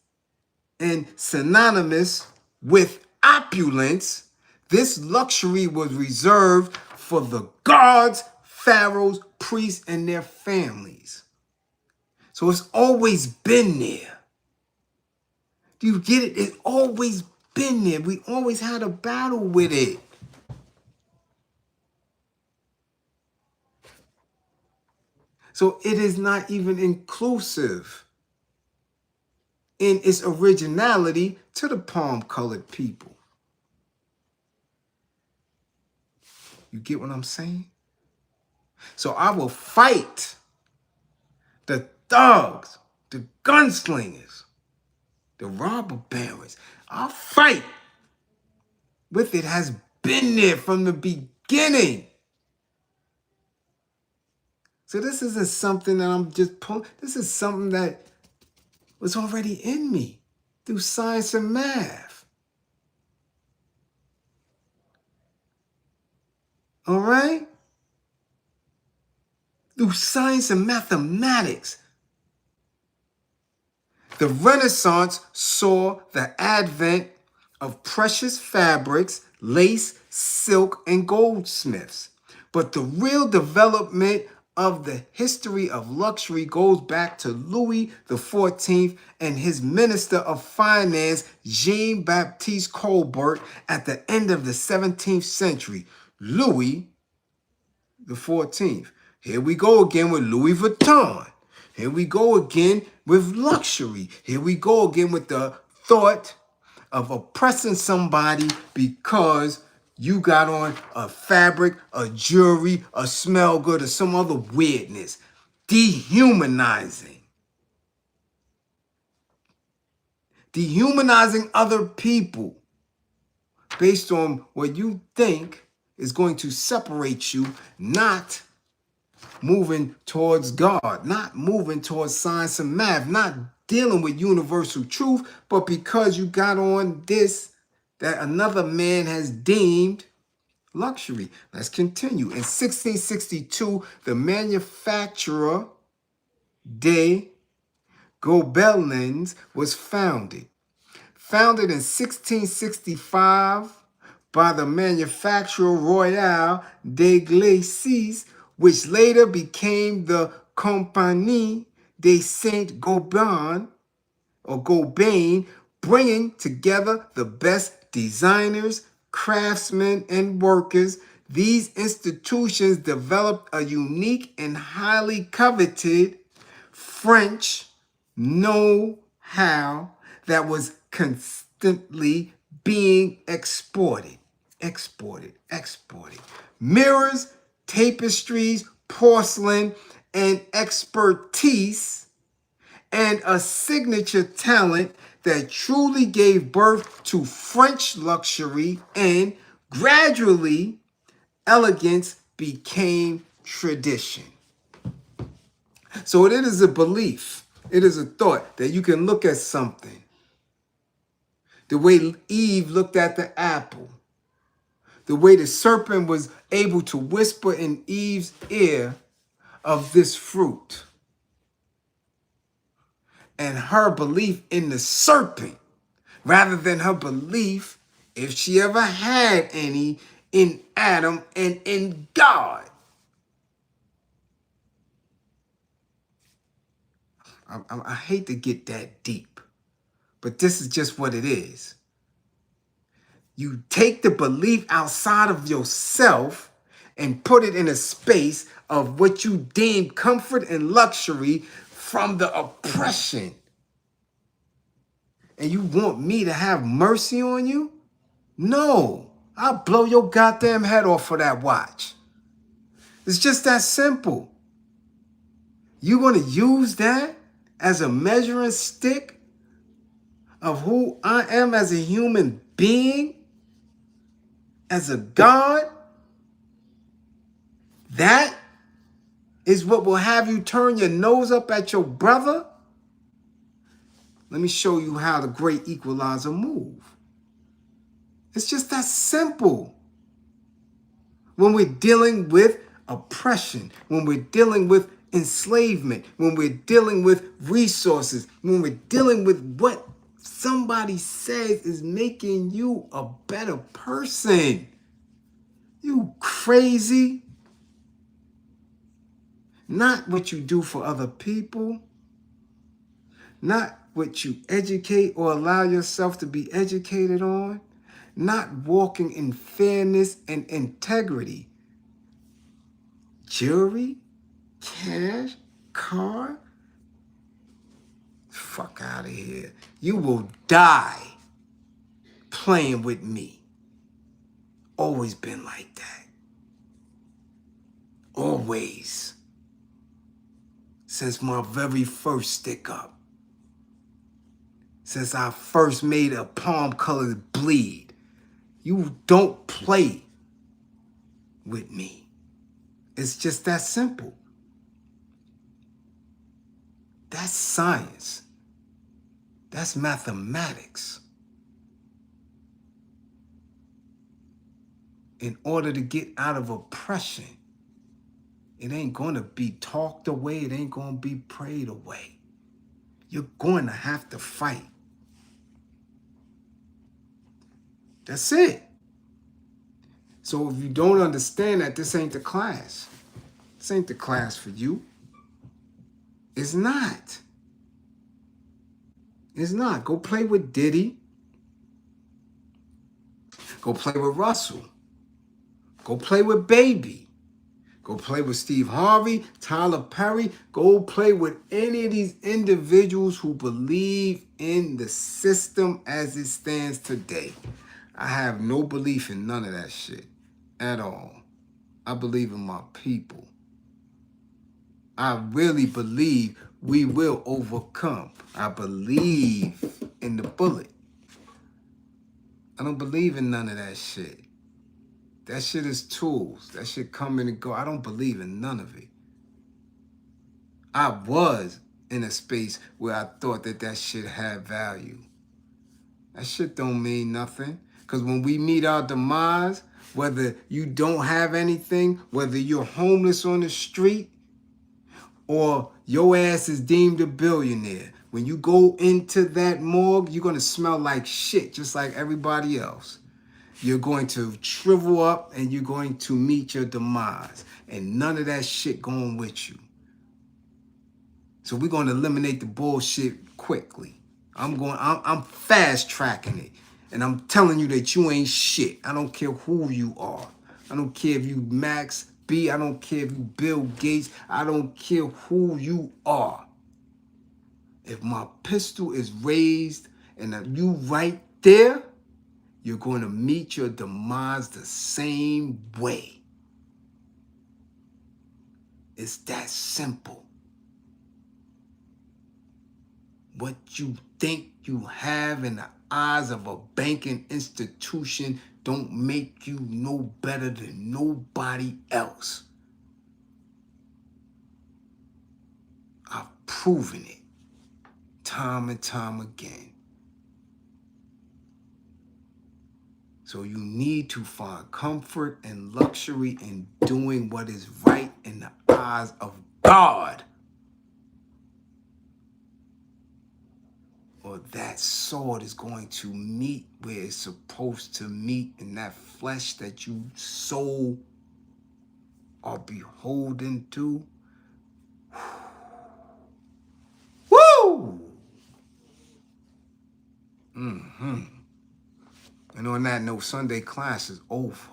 A: and synonymous with opulence, this luxury was reserved for the gods, pharaohs, priests, and their families. So it's always been there. Do you get it? It's always been there. We always had a battle with it. So it is not even inclusive in its originality to the palm-colored people. You get what I'm saying? So I will fight the thugs, the gunslingers, the robber barons. I'll fight with it. Has been there from the beginning. So this isn't something that I'm just pulling. This is something that was already in me through science and math. All right? Through science and mathematics. The Renaissance saw the advent of precious fabrics, lace, silk, and goldsmiths. But the real development of the history of luxury goes back to Louis XIV and his Minister of Finance, Jean-Baptiste Colbert, at the end of the 17th century. Louis XIV. Here we go again with Louis Vuitton. Here we go again with luxury. Here we go again with the thought of oppressing somebody because you got on a fabric, a jewelry, a smell good, or some other weirdness. Dehumanizing. Dehumanizing other people based on what you think is going to separate you, not moving towards God, not moving towards science and math, not dealing with universal truth, but because you got on this that another man has deemed luxury. Let's continue. In 1662, the manufacturer des Gobelins was founded. Founded in 1665 by the manufacturer Royal des Glacis, which later became the Compagnie de Saint-Gobain, or Gobain, bringing together the best designers, craftsmen, and workers. These institutions developed a unique and highly coveted French know-how that was constantly being exported. Mirrors, tapestries, porcelain, and expertise, and a signature talent that truly gave birth to French luxury, and gradually elegance became tradition. So it is a belief, it is a thought that you can look at something the way Eve looked at the apple, the way the serpent was able to whisper in Eve's ear of this fruit. And her belief in the serpent, rather than her belief, if she ever had any, in Adam and in God. I hate to get that deep, but this is just what it is. You take the belief outside of yourself and put it in a space of what you deem comfort and luxury from the oppression. And you want me to have mercy on you? No, I'll blow your goddamn head off for that watch. It's just that simple. You want to use that as a measuring stick of who I am as a human being, as a God? That is what will have you turn your nose up at your brother? Let me show you how the great equalizer move. It's just that simple. When we're dealing with oppression, when we're dealing with enslavement, when we're dealing with resources, when we're dealing with what somebody says is making you a better person. You crazy? Not what you do for other people, not what you educate or allow yourself to be educated on, not walking in fairness and integrity. Jewelry, cash, car, fuck out of here. You will die playing with me. Always been like that. Always. Since my very first stick up. Since I first made a palm-colored bleed. You don't play with me. It's just that simple. That's science. That's mathematics. In order to get out of oppression, it ain't going to be talked away. It ain't going to be prayed away. You're going to have to fight. That's it. So if you don't understand that, this ain't the class. This ain't the class for you. It's not. It's not. Go play with Diddy. Go play with Russell. Go play with Baby. Go play with Steve Harvey, Tyler Perry. Go play with any of these individuals who believe in the system as it stands today. I have no belief in none of that shit at all. I believe in my people. I really believe we will overcome. I believe in the bullet. I don't believe in none of that shit. That shit is tools. That shit come in and go. I don't believe in none of it. I was in a space where I thought that shit had value. That shit don't mean nothing. Because when we meet our demise, whether you don't have anything, whether you're homeless on the street, or your ass is deemed a billionaire, when you go into that morgue, you're going to smell like shit, just like everybody else. You're going to shrivel up and you're going to meet your demise. And none of that shit going with you. So we're going to eliminate the bullshit quickly. I'm fast tracking it. And I'm telling you that you ain't shit. I don't care who you are. I don't care if you Max B. I don't care if you Bill Gates. I don't care who you are. If my pistol is raised and you right there, you're going to meet your demise the same way. It's that simple. What you think you have in the eyes of a banking institution don't make you no better than nobody else. I've proven it time and time again. So you need to find comfort and luxury in doing what is right in the eyes of God, or that sword is going to meet where it's supposed to meet in that flesh that you so are beholden to. Woo! Mm-hmm. And on that note, Sunday class is over.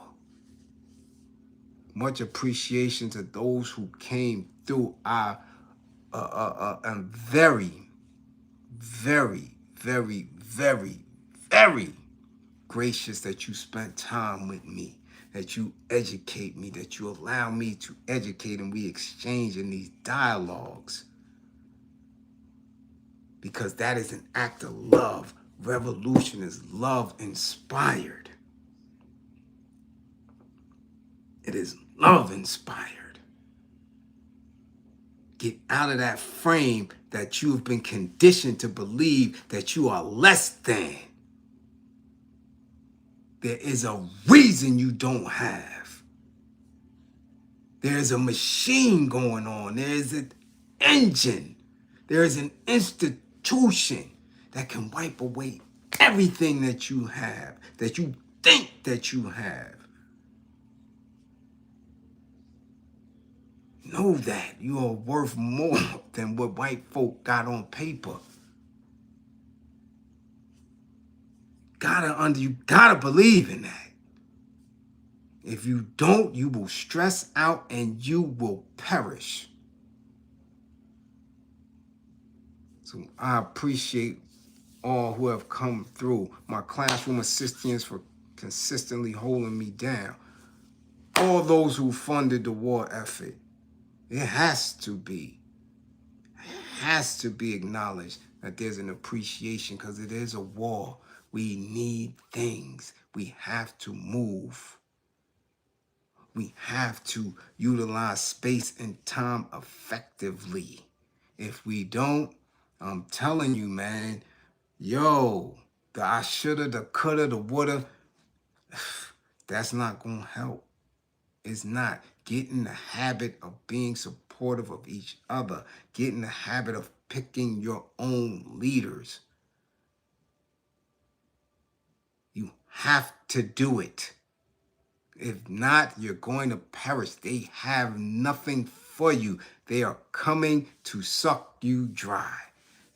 A: Much appreciation to those who came through. I am very, very, very, very, very gracious that you spent time with me, that you educate me, that you allow me to educate, and we exchange in these dialogues, because that is an act of love. Revolution is love inspired. It is love inspired. Get out of that frame that you've been conditioned to believe that you are less than. There is a reason you don't have. There's a machine going on. There's an engine. There is an institution that can wipe away everything that you have, that you think that you have. Know that you are worth more than what white folk got on paper. You gotta believe in that. If you don't, you will stress out and you will perish. So I appreciate all who have come through. My classroom assistants for consistently holding me down. All those who funded the war effort. It has to be acknowledged that there's an appreciation, because it is a war. We need things. We have to move. We have to utilize space and time effectively. If we don't, I'm telling you, man, yo, the I shoulda, the coulda, the woulda, that's not going to help. It's not. Get in the habit of being supportive of each other. Get in the habit of picking your own leaders. You have to do it. If not, you're going to perish. They have nothing for you. They are coming to suck you dry.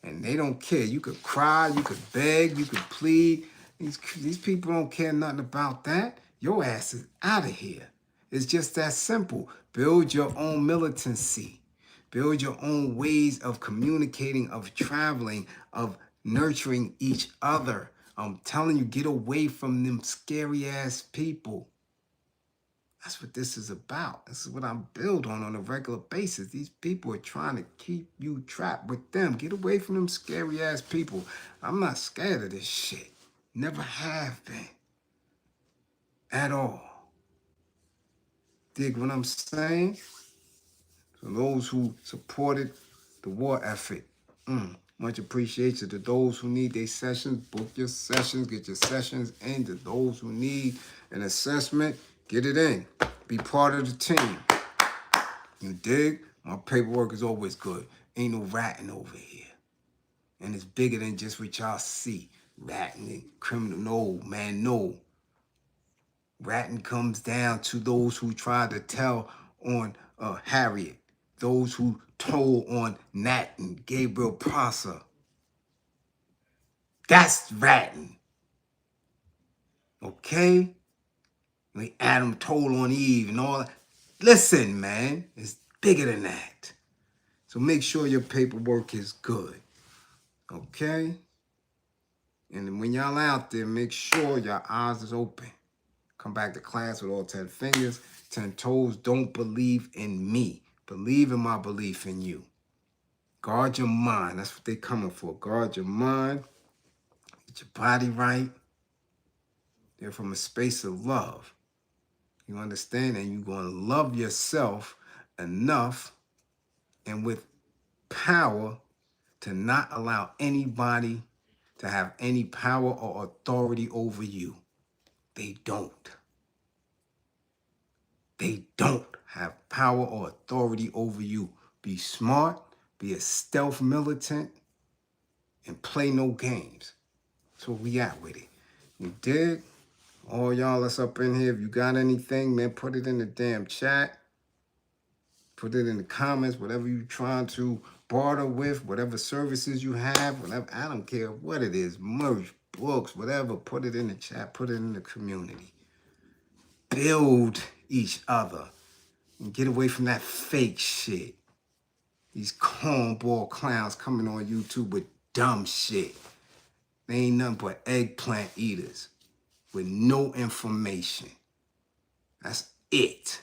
A: And they don't care. You could cry, you could beg, you could plead. These people don't care nothing about that. Your ass is out of here. It's just that simple. Build your own militancy. Build your own ways of communicating, of traveling, of nurturing each other. I'm telling you, get away from them scary ass people. That's what this is about. This is what I'm built on a regular basis. These people are trying to keep you trapped with them. Get away from them scary ass people. I'm not scared of this shit. Never have been. At all. Dig what I'm saying? So those who supported the war effort, much appreciation to those who need their sessions. Book your sessions, get your sessions in. To those who need an assessment, get it in. Be part of the team. You dig? My paperwork is always good. Ain't no ratting over here. And it's bigger than just what y'all see. Ratting and criminal. No, man, no. Ratting comes down to those who tried to tell on Harriet. Those who told on Nat and Gabriel Prosser. That's ratting. Okay? Like Adam told on Eve and all that. Listen, man. It's bigger than that. So make sure your paperwork is good. Okay? And when y'all out there, make sure your eyes is open. Come back to class with all 10 fingers, 10 toes. Don't believe in me. Believe in my belief in you. Guard your mind. That's what they coming for. Guard your mind. Get your body right. They're from a space of love. You understand? And you're going to love yourself enough and with power to not allow anybody to have any power or authority over you. They don't. They don't have power or authority over you. Be smart, be a stealth militant, and play no games. That's where we at with it. You dig? All y'all that's up in here, if you got anything, man, put it in the damn chat. Put it in the comments, whatever you trying to barter with, whatever services you have, whatever. I don't care what it is, merch, books, whatever. Put it in the chat. Put it in the community. Build each other and get away from that fake shit. These cornball clowns coming on YouTube with dumb shit. They ain't nothing but eggplant eaters with no information. That's it.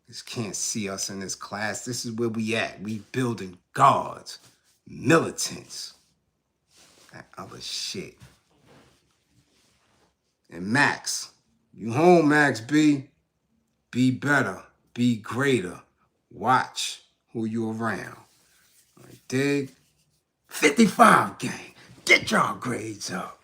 A: Just can't see us in this class. This is where we at. We building guards, militants, that other shit. And Max, you home, Max B. Be better, be greater. Watch who you around. All right, dig? 55 gang. Get y'all grades up.